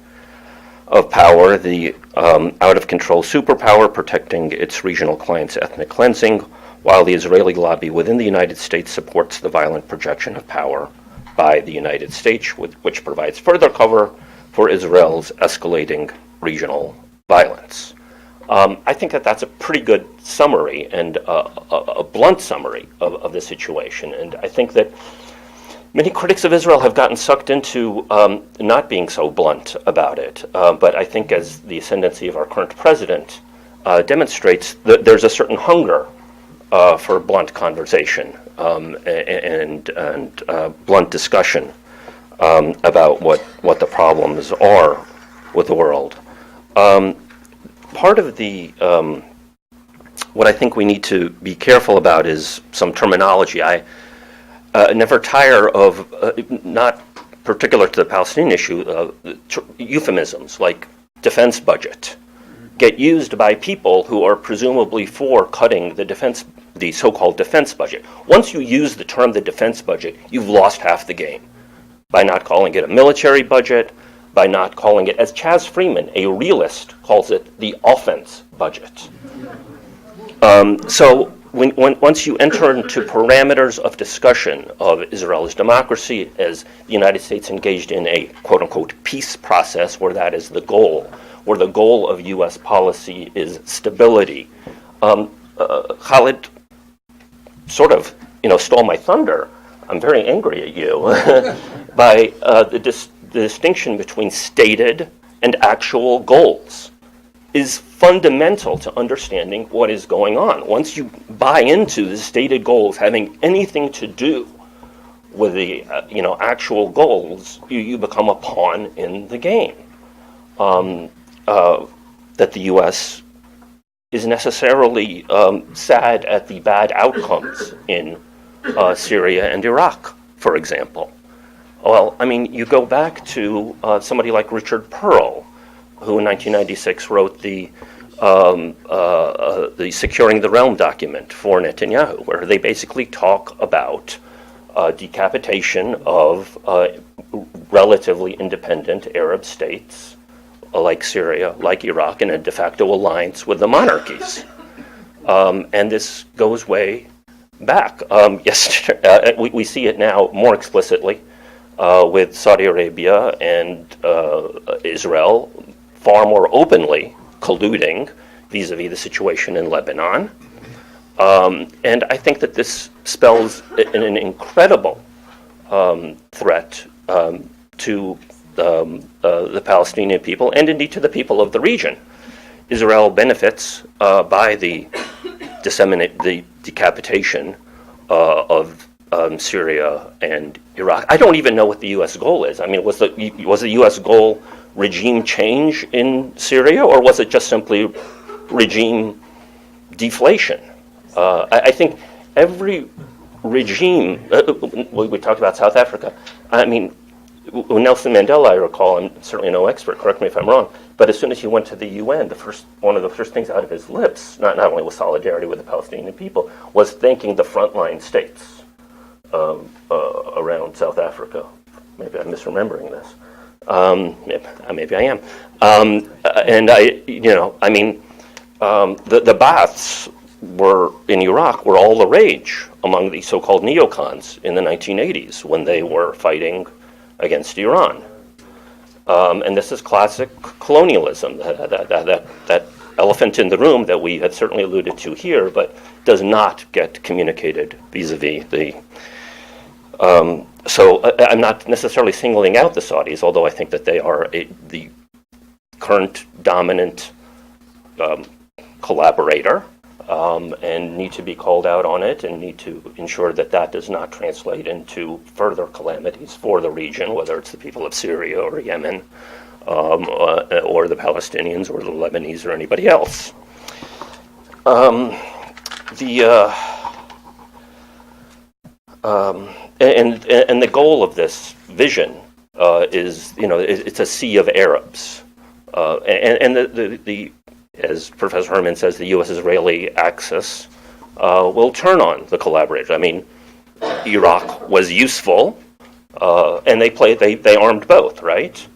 E: of power, the out-of-control superpower protecting its regional clients' ethnic cleansing, while the Israeli lobby within the United States supports the violent projection of power by the United States, which provides further cover for Israel's escalating regional violence. I think that that's a pretty good summary and a blunt summary of the situation. And I think that many critics of Israel have gotten sucked into not being so blunt about it. But I think as the ascendancy of our current president demonstrates, that there's a certain hunger for blunt conversation and blunt discussion about what the problems are with the world. Part of the what I think we need to be careful about is some terminology. I never tire of, not particular to the Palestinian issue, euphemisms like defense budget get used by people who are presumably for cutting the so-called defense budget. Once you use the term the defense budget, you've lost half the game by not calling it a military budget, by not calling it, as Chaz Freeman, a realist, calls it, the offense budget. So once you enter into parameters of discussion of Israel's democracy, as the United States engaged in a quote-unquote peace process where that is the goal, where the goal of U.S. policy is stability, Khaled sort of stole my thunder. I'm very angry at you by the distinction between stated and actual goals is fundamental to understanding what is going on. Once you buy into the stated goals having anything to do with the actual goals, you become a pawn in the game. That the U.S. is necessarily sad at the bad outcomes in Syria and Iraq, for example. Well, I mean, you go back to somebody like Richard Pearl, who in 1996 wrote the Securing the Realm document for Netanyahu, where they basically talk about decapitation of relatively independent Arab states like Syria, like Iraq, in a de facto alliance with the monarchies. And this goes way back. Yes, we see it now more explicitly with Saudi Arabia and Israel far more openly colluding vis-a-vis the situation in Lebanon. And I think that this spells an incredible threat to the Palestinian people and indeed to the people of the region. Israel benefits by the decapitation of Syria and Iraq. I don't even know what the U.S. goal is. I mean, was the U.S. goal regime change in Syria, or was it just simply regime deflation? I think every regime, we talked about South Africa. I mean, Nelson Mandela, I recall, I'm certainly no expert, correct me if I'm wrong, but as soon as he went to the UN, one of the first things out of his lips, not only was solidarity with the Palestinian people, was thanking the frontline states around South Africa. Maybe I'm misremembering this. Maybe I am. And the Ba'aths were in Iraq were all the rage among the so-called neocons in the 1980s when they were fighting against Iran. And this is classic colonialism, that elephant in the room that we had certainly alluded to here, but does not get communicated vis-a-vis the... So I'm not necessarily singling out the Saudis, although I think that they are the current dominant collaborator, and need to be called out on it and need to ensure that that does not translate into further calamities for the region, whether it's the people of Syria or Yemen, or the Palestinians or the Lebanese or anybody else. And the goal of this vision is, it's a sea of Arabs, and the as Professor Herman says, the U.S.-Israeli axis will turn on the collaborators. I mean, Iraq was useful, and they armed both, right?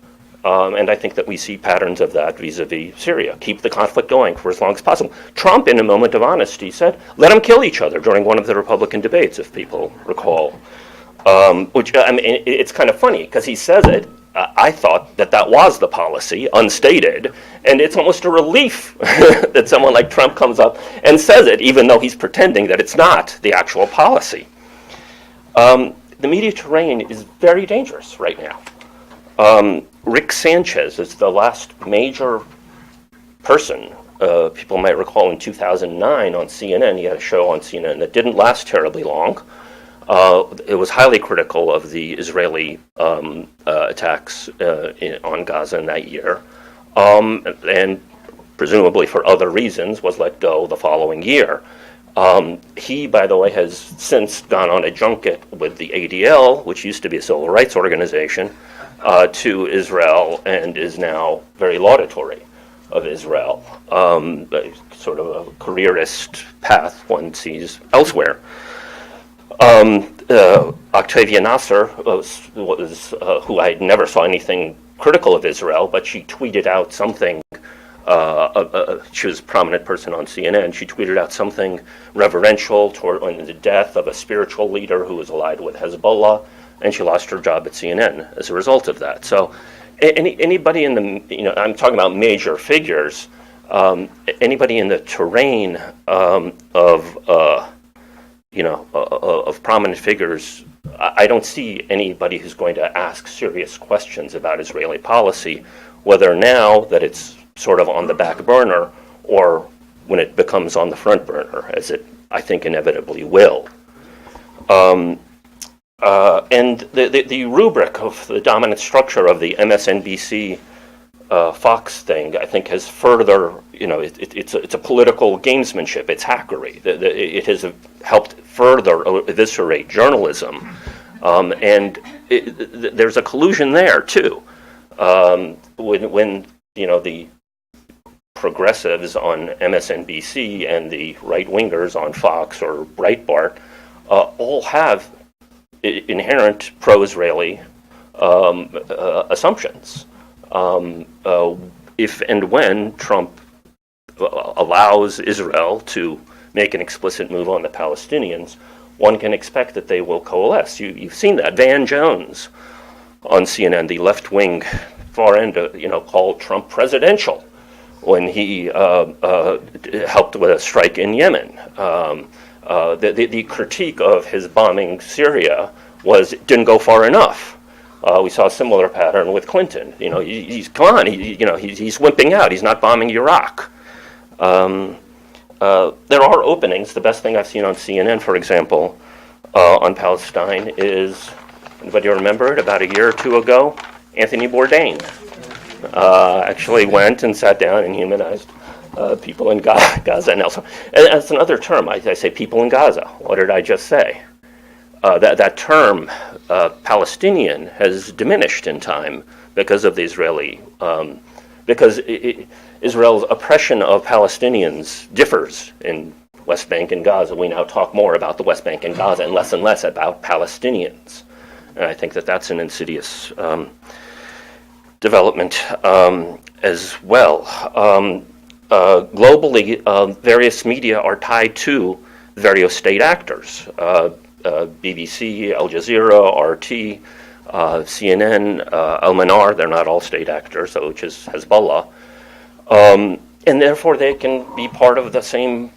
E: And I think that we see patterns of that vis-a-vis Syria. Keep the conflict going for as long as possible. Trump, in a moment of honesty, said, let them kill each other during one of the Republican debates, if people recall. Which, I mean, it's kind of funny, because he says it. I thought that was the policy, unstated, and it's almost a relief that someone like Trump comes up and says it, even though he's pretending that it's not the actual policy. The media terrain is very dangerous right now. Rick Sanchez is the last major person, people might recall in 2009 on CNN, he had a show on CNN that didn't last terribly long. It was highly critical of the Israeli attacks on Gaza in that year, and presumably for other reasons was let go the following year. He, by the way, has since gone on a junket with the ADL, which used to be a civil rights organization, to Israel, and is now very laudatory of Israel, sort of a careerist path one sees elsewhere. Octavia Nasser was who I never saw anything critical of Israel, but she tweeted out something. She was a prominent person on CNN. She tweeted out something reverential toward the death of a spiritual leader who was allied with Hezbollah, and she lost her job at CNN as a result of that. So, anybody in the I'm talking about major figures. Anybody in the terrain of prominent figures, I don't see anybody who's going to ask serious questions about Israeli policy, whether now that it's sort of on the back burner or when it becomes on the front burner, as it, I think, inevitably will. And the rubric of the dominant structure of the MSNBC Fox thing, I think, has further, it's a political gamesmanship. It's hackery. It has helped further eviscerate journalism, and there's a collusion there too. When the progressives on MSNBC and the right-wingers on Fox or Breitbart all have inherent pro-Israeli assumptions. If and when Trump allows Israel to make an explicit move on the Palestinians, one can expect that they will coalesce. You've seen that. Van Jones on CNN, the left-wing far end, called Trump presidential when he helped with a strike in Yemen. The critique of his bombing Syria was it didn't go far enough. We saw a similar pattern with Clinton. He's wimping out. He's not bombing Iraq. There are openings. The best thing I've seen on CNN, for example, on Palestine is, anybody remember it? About a year or two ago, Anthony Bourdain actually went and sat down and humanized people in Gaza. And also, and that's another term. I say people in Gaza. What did I just say? That term, Palestinian, has diminished in time because of the Israeli, because Israel's oppression of Palestinians differs in West Bank and Gaza. We now talk more about the West Bank and Gaza and less about Palestinians. And I think that that's an insidious development as well. Globally, various media are tied to various state actors. BBC, Al Jazeera, RT, CNN, Al-Manar, they're not all state actors, which is Hezbollah. And therefore they can be part of the same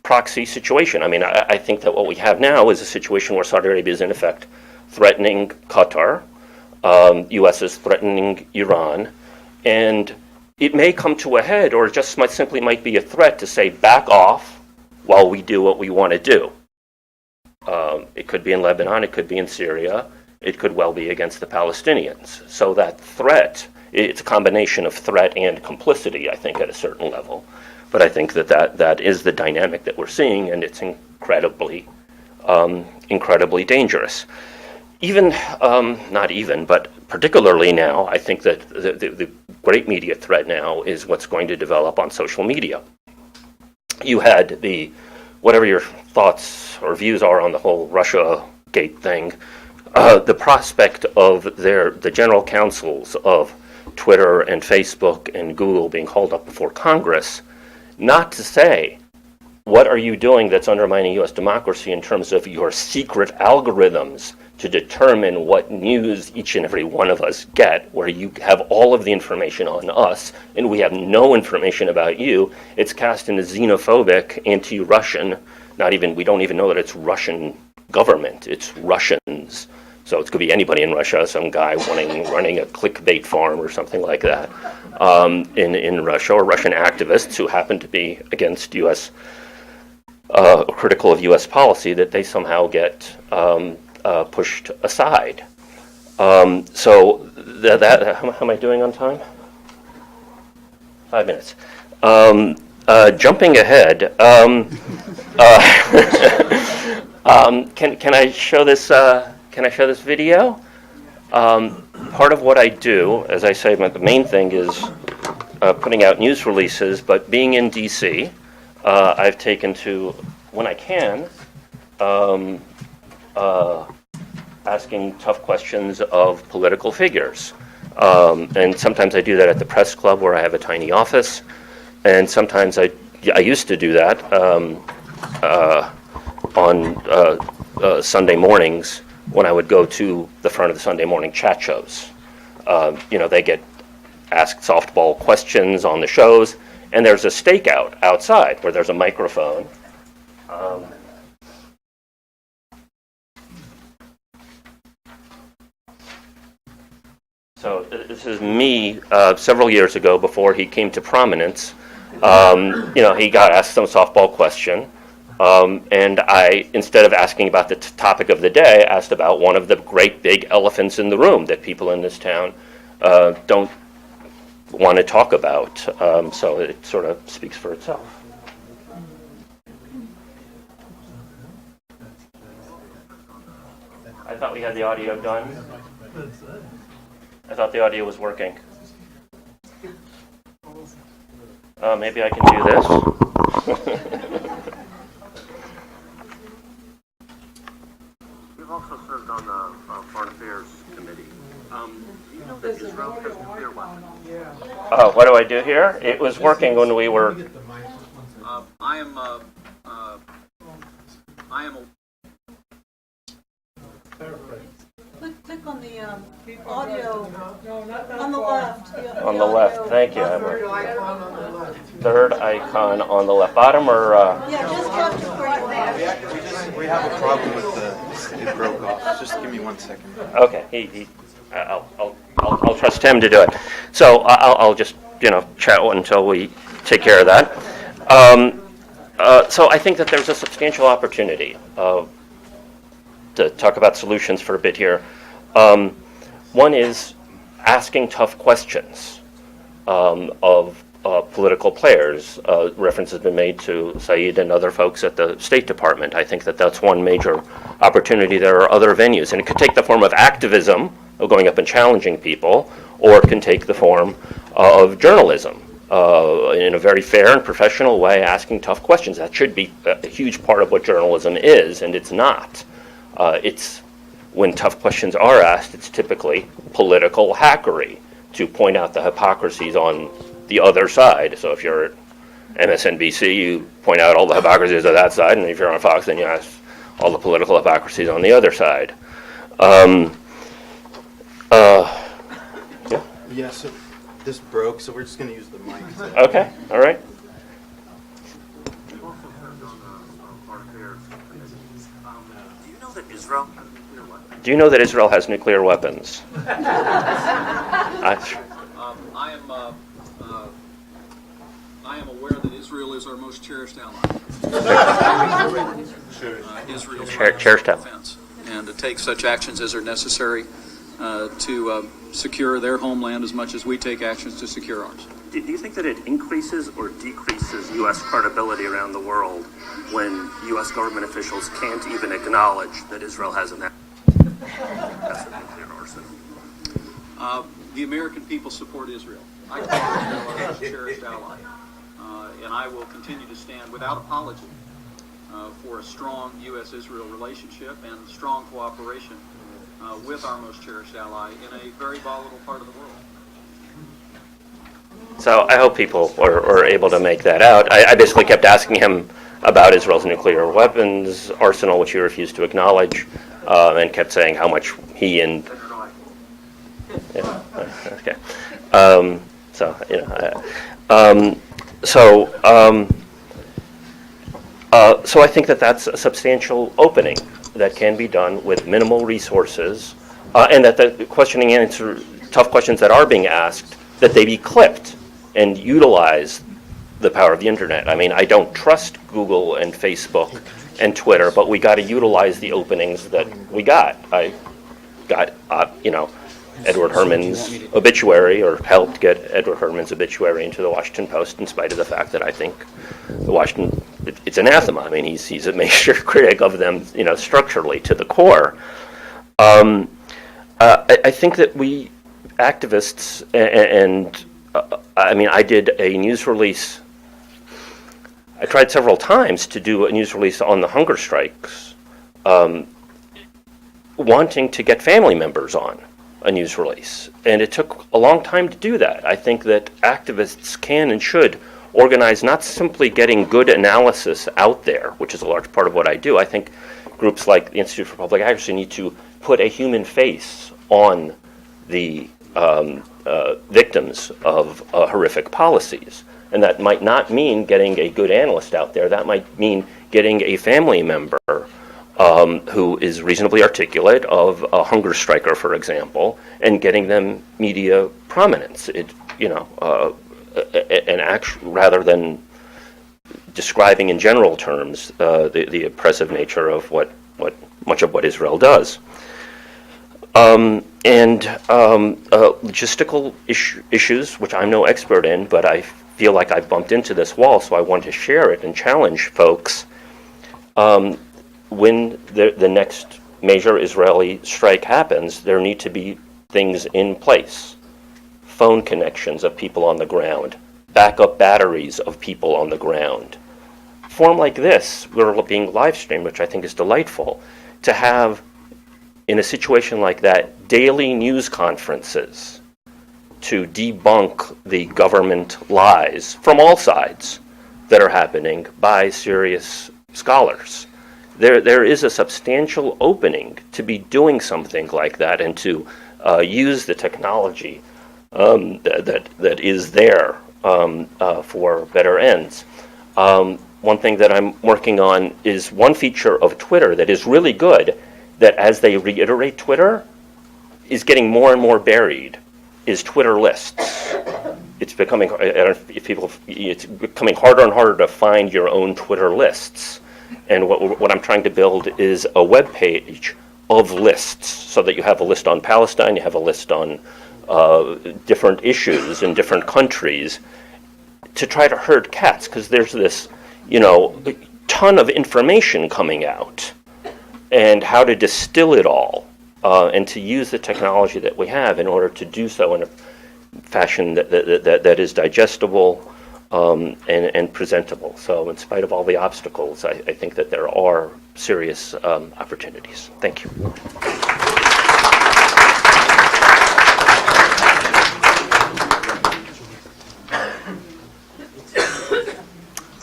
E: proxy situation. I mean, I think that what we have now is a situation where Saudi Arabia is in effect threatening Qatar, U.S. is threatening Iran, and it may come to a head, or it just simply might be a threat to say, back off while we do what we want to do. It could be in Lebanon, it could be in Syria, it could well be against the Palestinians. So that threat, it's a combination of threat and complicity, I think, at a certain level. But I think that is the dynamic that we're seeing, and it's incredibly dangerous. But particularly now, I think that the great media threat now is what's going to develop on social media. You had whatever your thoughts or views are on the whole Russia Gate thing, the prospect of the general counsels of Twitter and Facebook and Google being hauled up before Congress, not to say, what are you doing that's undermining U.S. democracy in terms of your secret algorithms to determine what news each and every one of us get, where you have all of the information on us and we have no information about you. It's cast in a xenophobic, anti-Russian, we don't even know that it's Russian government, it's Russians. So it could be anybody in Russia, some guy running a clickbait farm or something like that in Russia, or Russian activists who happen to be against U.S., critical of U.S. policy, that they somehow get pushed aside. So how am I doing on time? 5 minutes. Jumping ahead, can I show this? Can I show this video? Part of what I do, as I say, the main thing is putting out news releases. But being in D.C., I've taken to, when I can, asking tough questions of political figures. And sometimes I do that at the press club where I have a tiny office. And sometimes I used to do that on Sunday mornings when I would go to the front of the Sunday morning chat shows. They get asked softball questions on the shows, and there's a stakeout outside where there's a microphone. So this is me several years ago before he came to prominence. He got asked some softball question, and I, instead of asking about the topic of the day, asked about one of the great big elephants in the room that people in this town don't want to talk about. So it sort of speaks for itself. I thought we had the audio done. I thought the audio was working. Maybe I can do this. You've also served on the Foreign Affairs Committee. Do you know that Israel has nuclear weapons? What do I do here? It was working when we were...
F: I am
C: Click on the the audio on the left.
E: On the left, thank you, Emily. Third icon on the left. Bottom or?
C: Yeah, just where you are.
D: We have a problem with it broke off. Just give me 1 second.
E: Okay, I'll trust him to do it. So I'll just chat until we take care of that. So I think that there's a substantial opportunity to talk about solutions for a bit here. One is asking tough questions of political players. Reference has been made to Saeed and other folks at the State Department. I think that that's one major opportunity. There are other venues, and it could take the form of activism, of going up and challenging people, or it can take the form of journalism in a very fair and professional way, asking tough questions. That should be a huge part of what journalism is, and it's not. It's when tough questions are asked, it's typically political hackery to point out the hypocrisies on the other side. So if you're at MSNBC, you point out all the hypocrisies of that side, and if you're on Fox, then you ask all the political hypocrisies on the other side.
G: Yeah, so this broke, so we're just going to use the mic.
E: Okay, all right. Do you know that Israel has nuclear weapons?
F: I am aware that Israel is our most cherished ally. Israel's
E: Cherished ally.
F: defense, and to take such actions as are necessary to secure their homeland as much as we take actions to secure ours.
E: Do you think that it increases or decreases U.S. credibility around the world when U.S. government officials can't even acknowledge that Israel has a nuclear arsenal?
F: The American people support Israel. I consider Israel our most cherished ally, and I will continue to stand without apology for a strong U.S.-Israel relationship and strong cooperation with our most cherished ally in a very volatile part of the world.
E: So I hope people are able to make that out. I basically kept asking him about Israel's nuclear weapons arsenal, which he refused to acknowledge, and kept saying how much he and... Yeah, okay. So I think that that's a substantial opening that can be done with minimal resources, and that the questioning and answer tough questions that are being asked, that they be clipped and utilize the power of the internet. I mean, I don't trust Google and Facebook and Twitter, but we got to utilize the openings that we got. I got, Edward Herman's obituary, or helped get Edward Herman's obituary into the Washington Post, in spite of the fact that I think the Washington, it's anathema. I mean, he's a major critic of them, structurally to the core. I think that we activists, I did a news release. I tried several times to do a news release on the hunger strikes, wanting to get family members on a news release. And it took a long time to do that. I think that activists can and should organize not simply getting good analysis out there, which is a large part of what I do. I think groups like the Institute for Public Accuracy need to put a human face on the victims of horrific policies. And that might not mean getting a good analyst out there. That might mean getting a family member who is reasonably articulate of a hunger striker, for example, and getting them media prominence. Rather than describing in general terms the oppressive nature of what much of what Israel does. Logistical issues, which I'm no expert in, but I feel like I've bumped into this wall, so I want to share it and challenge folks. When the next major Israeli strike happens, there need to be things in place. Phone connections of people on the ground, backup batteries of people on the ground. Form like this, we're being live streamed, which I think is delightful, to have, in a situation like that, daily news conferences to debunk the government lies from all sides that are happening by serious scholars. There is a substantial opening to be doing something like that and to use the technology that is there for better ends. One thing that I'm working on is one feature of Twitter that is really good, that as they reiterate Twitter, is getting more and more buried, is Twitter lists. It's becoming, I don't know if people, it's becoming harder and harder to find your own Twitter lists. And what I'm trying to build is a web page of lists, so that you have a list on Palestine, you have a list on different issues in different countries, to try to herd cats, because there's this, ton of information coming out, and how to distill it all, and to use the technology that we have in order to do so in a fashion that is digestible and presentable. So in spite of all the obstacles, I think that there are serious opportunities. Thank you.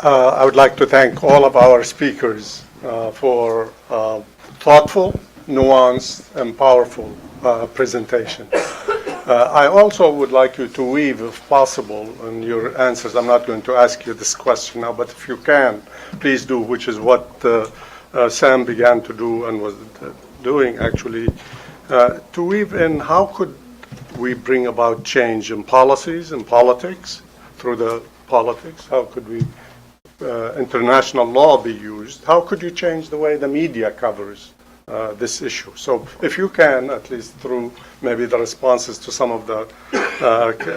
B: I would like to thank all of our speakers for thoughtful, nuanced, and powerful presentation. I also would like you to weave, if possible, in your answers. I'm not going to ask you this question now, but if you can, please do, which is what Sam began to do and was doing, actually, to weave in how could we bring about change in policies and politics through the politics? How could we international law be used? How could you change the way the media covers this issue? So if you can, at least through maybe the responses to some of the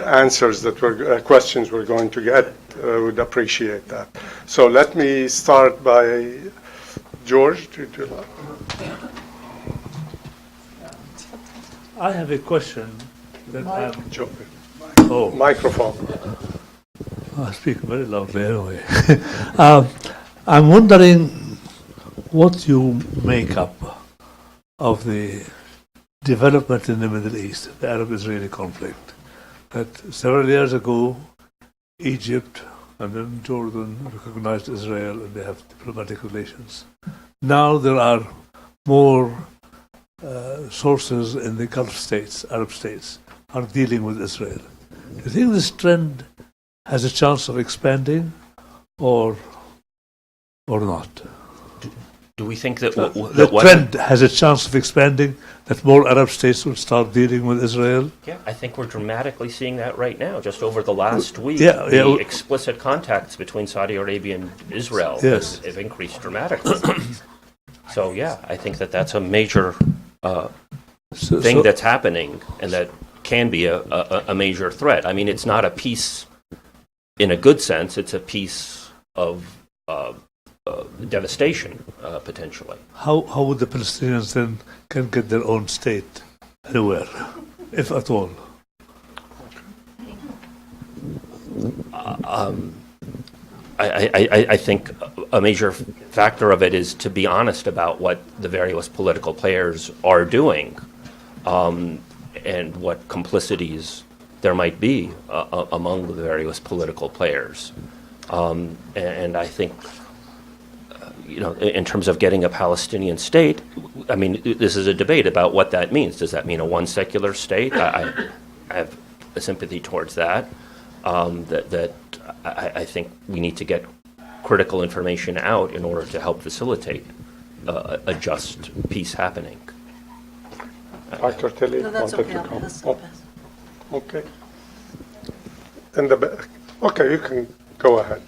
B: answers that questions we're going to get, would appreciate that. So let me start by George.
H: I have a question that
B: Microphone.
H: I speak very loudly anyway. I'm wondering what you make up of the development in the Middle East, the Arab-Israeli conflict. That several years ago, Egypt and then Jordan recognized Israel and they have diplomatic relations. Now there are more sources in the Gulf states, Arab states, are dealing with Israel. Do you think this trend has a chance of expanding or not?
E: Do we think that
H: The trend has a chance of expanding, that more Arab states will start dealing with Israel?
E: Yeah, I think we're dramatically seeing that right now. Just over the last week,
H: Yeah.
E: the explicit contacts between Saudi Arabia and Israel
H: Yes.
E: have increased dramatically. So yeah, I think that that's a major thing that's happening, and that can be a major threat. I mean, it's not a peace in a good sense. It's a piece of devastation, potentially.
H: How would the Palestinians then can get their own state anywhere, if at all?
E: I think a major factor of it is to be honest about what the various political players are doing, and what complicities there might be among the various political players. And I think, in terms of getting a Palestinian state, I mean, this is a debate about what that means. Does that mean a one secular state? I have a sympathy towards that. I think we need to get critical information out in order to help facilitate a just peace happening.
B: Dr. Tilley
C: No, that's
B: wanted
C: okay.
B: to come.
C: That's
B: Oh, okay. In the back. Okay, you can go ahead.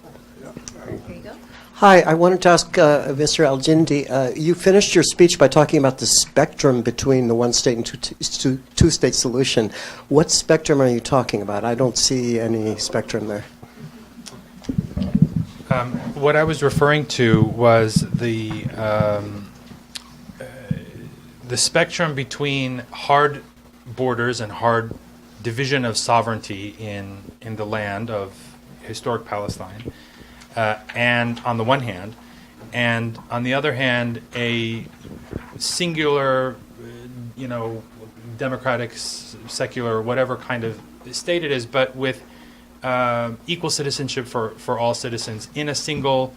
I: Hi, I wanted to ask Mr. Elgindy, you finished your speech by talking about the spectrum between the one-state and two-state solution. What spectrum are you talking about? I don't see any spectrum there.
D: What I was referring to was the spectrum between hard borders and hard division of sovereignty in the land of historic Palestine, and on the one hand, and on the other hand, a singular, democratic, secular, whatever kind of state it is, but with equal citizenship for all citizens in a single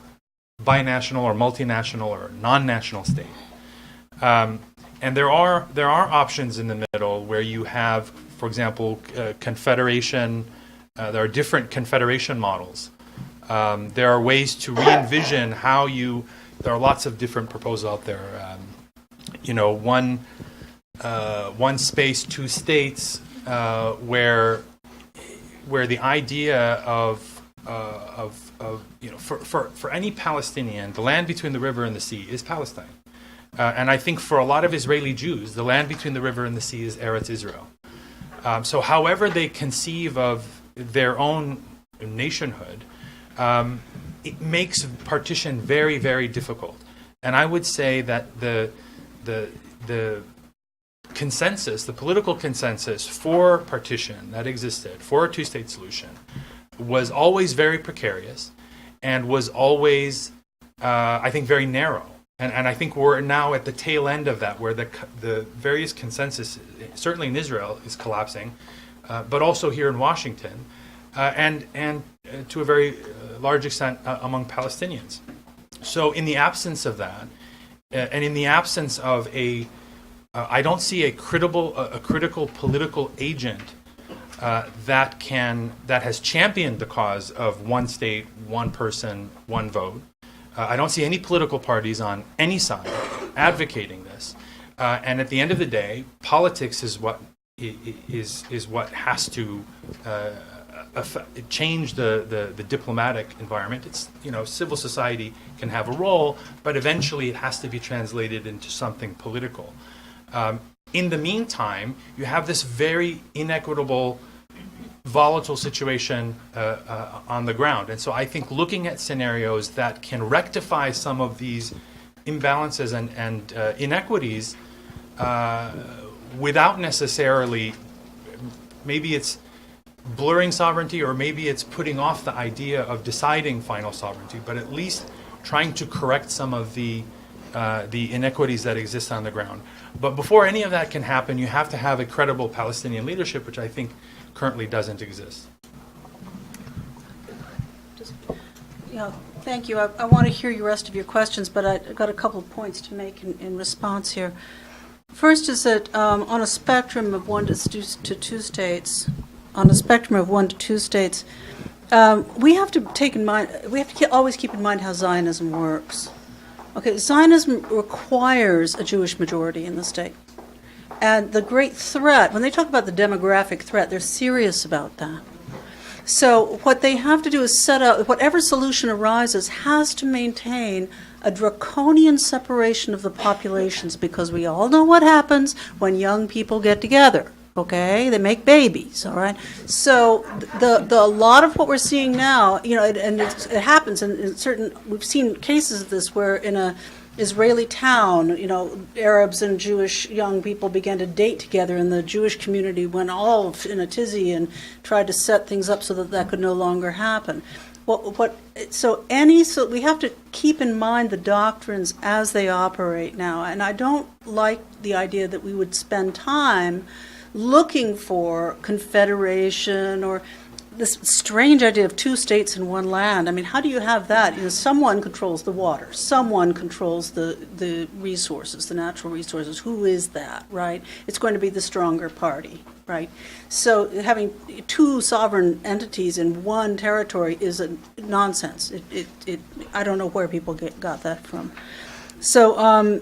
D: binational or multinational or non-national state. And there are options in the middle where you have, for example, confederation. There are different confederation models. There are ways to re-envision how you. There are lots of different proposals out there. One space, two states, where the idea of for any Palestinian, the land between the river and the sea is Palestine. And I think for a lot of Israeli Jews, the land between the river and the sea is Eretz Israel. So however they conceive of their own nationhood, it makes partition very, very difficult. And I would say that the consensus, the political consensus for partition that existed, for a two-state solution, was always very precarious and was always, I think, very narrow. And I think we're now at the tail end of that, where the various consensus, certainly in Israel, is collapsing, but also here in Washington, and to a very large extent among Palestinians. So in the absence of that, and in the absence of I don't see a critical political agent that has championed the cause of one state, one person, one vote. I don't see any political parties on any side advocating this. And at the end of the day, politics is what has to change the diplomatic environment. It's, civil society can have a role, but eventually it has to be translated into something political. In the meantime, you have this very inequitable, volatile situation on the ground. And so I think looking at scenarios that can rectify some of these imbalances and inequities without necessarily, maybe it's blurring sovereignty, or maybe it's putting off the idea of deciding final sovereignty, but at least trying to correct some of the inequities that exist on the ground. But before any of that can happen, you have to have a credible Palestinian leadership, which I think currently doesn't exist.
C: Thank you. I want to hear the rest of your questions, but I've got a couple of points to make in response here. First is that on a spectrum of 1 to 2 states, we have to take in mind, we have to always keep in mind how Zionism works. Okay, Zionism requires a Jewish majority in the state. And the great threat, when they talk about the demographic threat, they're serious about that. So what they have to do is set up, whatever solution arises has to maintain a draconian separation of the populations, because we all know what happens when young people get together. Okay, they make babies. All right. So a lot of what we're seeing now, it happens in certain. We've seen cases of this where in a Israeli town, Arabs and Jewish young people began to date together, and the Jewish community went all in a tizzy and tried to set things up so that could no longer happen. So we have to keep in mind the doctrines as they operate now, and I don't like the idea that we would spend time looking for confederation or this strange idea of 2 states in one land. I mean, how do you have that? Someone controls the water. Someone controls the resources, the natural resources. Who is that, right? It's going to be the stronger party, right? So having 2 sovereign entities in one territory is a nonsense. I don't know where people got that from. So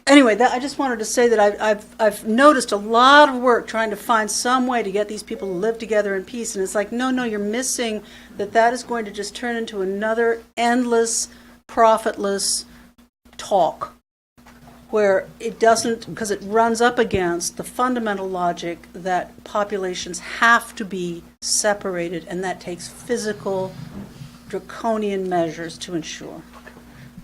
C: anyway, I just wanted to say that I've noticed a lot of work trying to find some way to get these people to live together in peace, and it's like, no, you're missing that is going to just turn into another endless, profitless talk, where it doesn't, because it runs up against the fundamental logic that populations have to be separated, and that takes physical, draconian measures to ensure.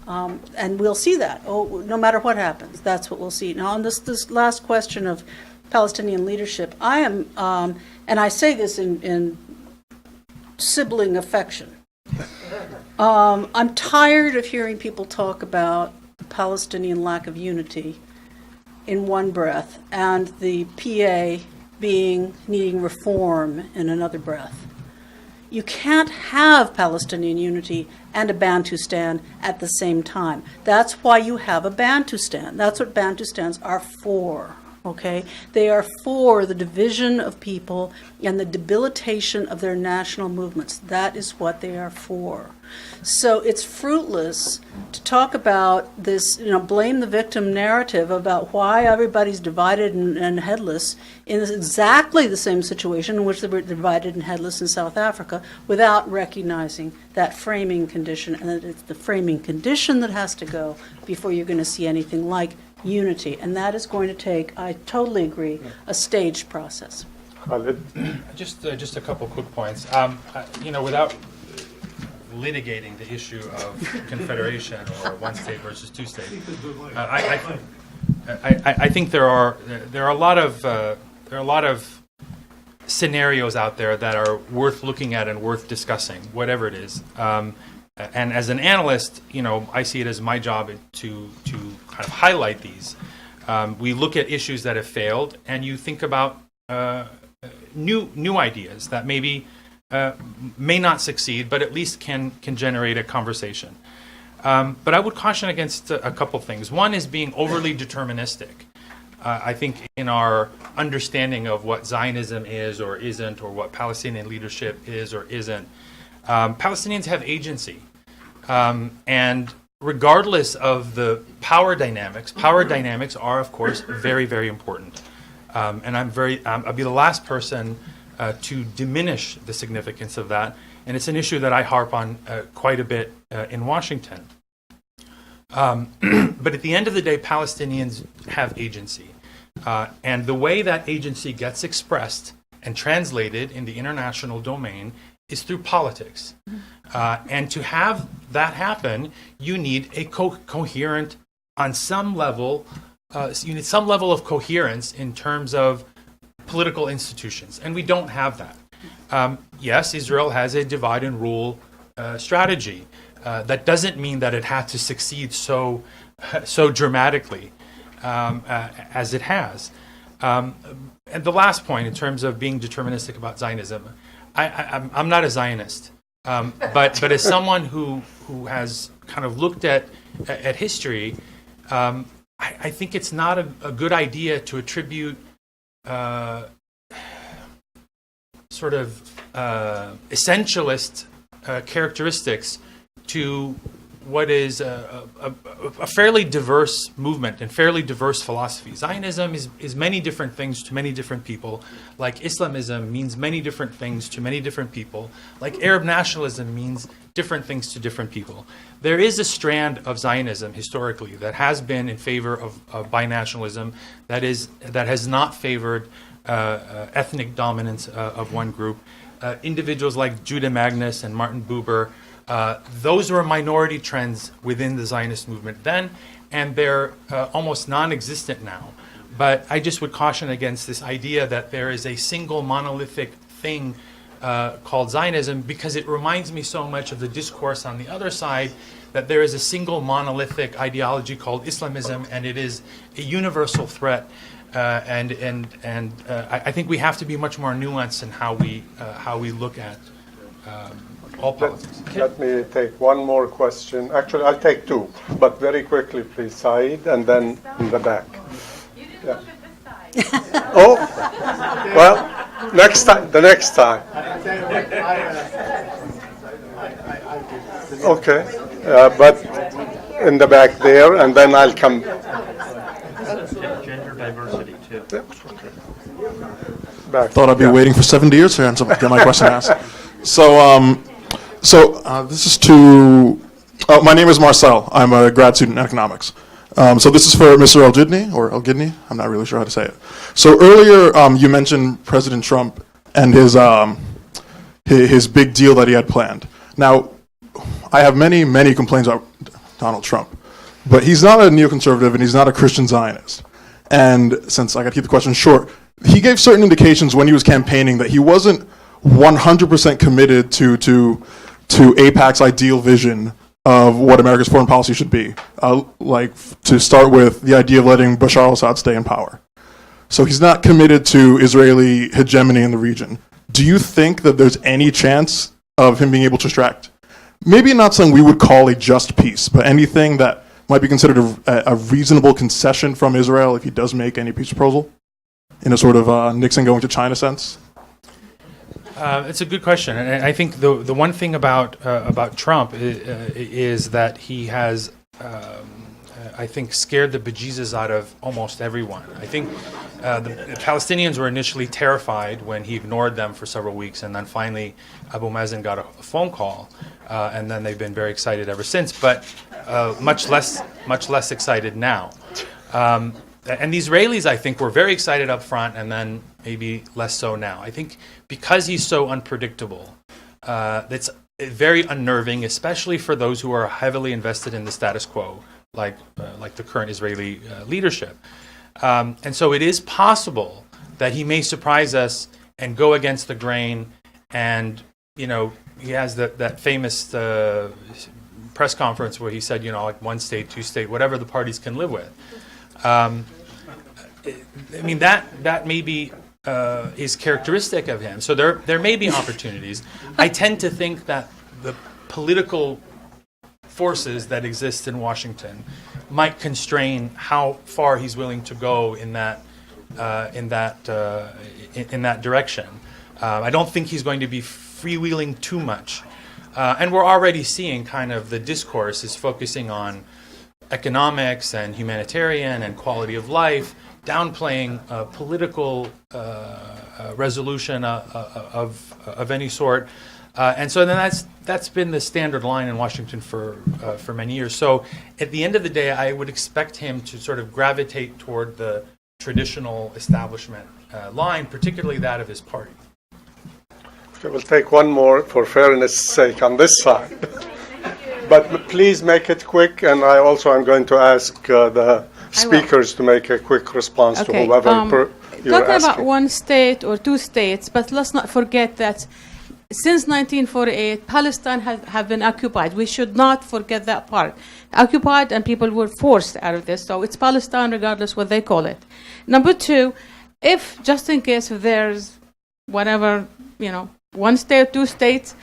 C: And we'll see that. No matter what happens, that's what we'll see. Now, on this last question of Palestinian leadership, I am, and I say this in sibling affection, I'm tired of hearing people talk about the Palestinian lack of unity in one breath and the PA needing reform in another breath. You can't have Palestinian unity and a Bantustan at the same time. That's why you have a Bantustan. That's what Bantustans are for. Okay? They are for the division of people and the debilitation of their national movements. That is what they are for. So it's fruitless to talk about this, blame the victim narrative about why everybody's divided and headless in exactly the same situation in which they were divided and headless in South Africa without recognizing that framing condition, and that it's the framing condition that has to go before you're going to see anything like unity. And that is going to take, I totally agree, a staged process.
B: Khaled?
D: Just a couple quick points. Without litigating the issue of confederation or one state versus two state, I think there are a lot of scenarios out there that are worth looking at and worth discussing, whatever it is. And as an analyst, I see it as my job to kind of highlight these. We look at issues that have failed, and you think about new ideas that maybe may not succeed, but at least can generate a conversation. But I would caution against a couple things. One is being overly deterministic. I think in our understanding of what Zionism is or isn't, or what Palestinian leadership is or isn't, Palestinians have agency. And regardless of the power dynamics are, of course, very, very important. And I'll be the last person to diminish the significance of that. And it's an issue that I harp on quite a bit in Washington. But at the end of the day, Palestinians have agency. And the way that agency gets expressed and translated in the international domain is through politics. And to have that happen, you need a coherent, on some level, you need some level of coherence in terms of political institutions, and we don't have that. Yes, Israel has a divide and rule strategy. That doesn't mean that it had to succeed so dramatically as it has. And the last point, in terms of being deterministic about Zionism, I'm not a Zionist, but as someone who has kind of looked at history, I think it's not a good idea to attribute sort of essentialist characteristics to what is a fairly diverse movement and fairly diverse philosophy. Zionism is many different things to many different people, like Islamism means many different things to many different people, like Arab nationalism means different things to different people. There is a strand of Zionism historically that has been in favor of binationalism, that has not favored ethnic dominance of one group. Individuals like Judah Magnus and Martin Buber, those were minority trends within the Zionist movement then, and they're almost non-existent now. But I just would caution against this idea that there is a single monolithic thing called Zionism, because it reminds me so much of the discourse on the other side that there is a single monolithic ideology called Islamism, and it is a universal threat. And I think we have to be much more nuanced in how we look at all politics.
B: Let me take one more question. Actually, I'll take two, but very quickly, please, Saeed, and then in the back.
J: You didn't look at this side.
B: Oh, well, next time, the next time. Okay, but in the back there, and then I'll come.
G: Gender diversity, too.
B: Back.
K: Thought I'd be waiting for 70 years to get my question asked. So this is to. My name is Marcel. I'm a grad student in economics. So this is for Mr. Elgindy or Elgindy. I'm not really sure how to say it. So earlier you mentioned President Trump and his big deal that he had planned. Now, I have many complaints about Donald Trump, but he's not a neoconservative and he's not a Christian Zionist. And since I got to keep the question short, he gave certain indications when he was campaigning that he wasn't 100% committed to AIPAC's ideal vision of what America's foreign policy should be. Like, to start with, the idea of letting Bashar al-Assad stay in power. So he's not committed to Israeli hegemony in the region. Do you think that there's any chance of him being able to extract. Maybe not something we would call a just peace, but anything that might be considered a reasonable concession from Israel if he does make any peace proposal, in a sort of Nixon going to China sense?
D: It's a good question, and I think the one thing about Trump is that he has, I think, scared the bejesus out of almost everyone. I think the Palestinians were initially terrified when he ignored them for several weeks, and then finally Abu Mazen got a phone call, and then they've been very excited ever since. But much less excited now. And the Israelis, I think, were very excited up front, and then maybe less so now. I think because he's so unpredictable, it's very unnerving, especially for those who are heavily invested in the status quo, like the current Israeli leadership. And so it is possible that he may surprise us and go against the grain. And he has that famous press conference where he said, like one state, two state, whatever the parties can live with. That may be is characteristic of him. So there may be opportunities. I tend to think that the political forces that exist in Washington might constrain how far he's willing to go in that direction. I don't think he's going to be freewheeling too much. And we're already seeing kind of the discourse is focusing on economics and humanitarian and quality of life, downplaying political resolution of any sort. And so then that's been the standard line in Washington for many years. So at the end of the day, I would expect him to sort of gravitate toward the traditional establishment line, particularly that of his party.
B: Okay, we'll take one more for fairness' sake on this side. But please make it quick, and I also am going to ask the speakers to make a quick response to whoever you're
J: talking
B: asking.
J: about one state or two states, but let's not forget that since 1948, Palestine have been occupied. We should not forget that part. Occupied, and people were forced out of this, so it's Palestine regardless what they call it. Number two, if just in case if there's whatever, one state, two states,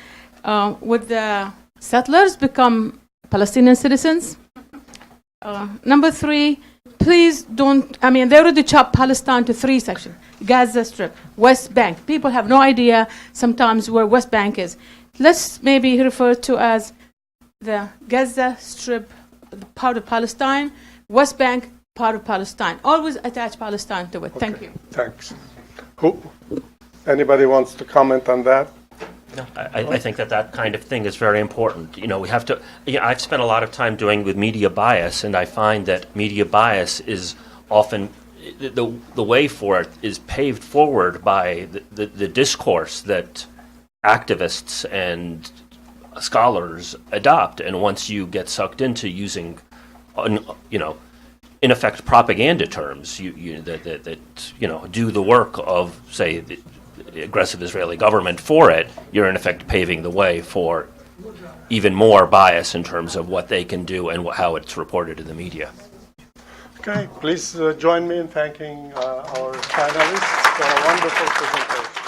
J: would the settlers become Palestinian citizens? Number three, please don't, they already chopped Palestine to three sections. Gaza Strip, West Bank. People have no idea sometimes where West Bank is. Let's maybe refer to as the Gaza Strip, part of Palestine, West Bank, part of Palestine. Always attach Palestine to it. Thank you.
B: Thanks. Anybody wants to comment on that?
E: No, I think that kind of thing is very important. We have to. I've spent a lot of time doing with media bias, and I find that media bias is often the way for it is paved forward by the discourse that activists and scholars adopt, and once you get sucked into using, in effect, propaganda terms, that do the work of, say, the aggressive Israeli government for it, you're in effect paving the way for even more bias in terms of what they can do and how it's reported in the media.
B: Okay, please join me in thanking our panelists for a wonderful presentation.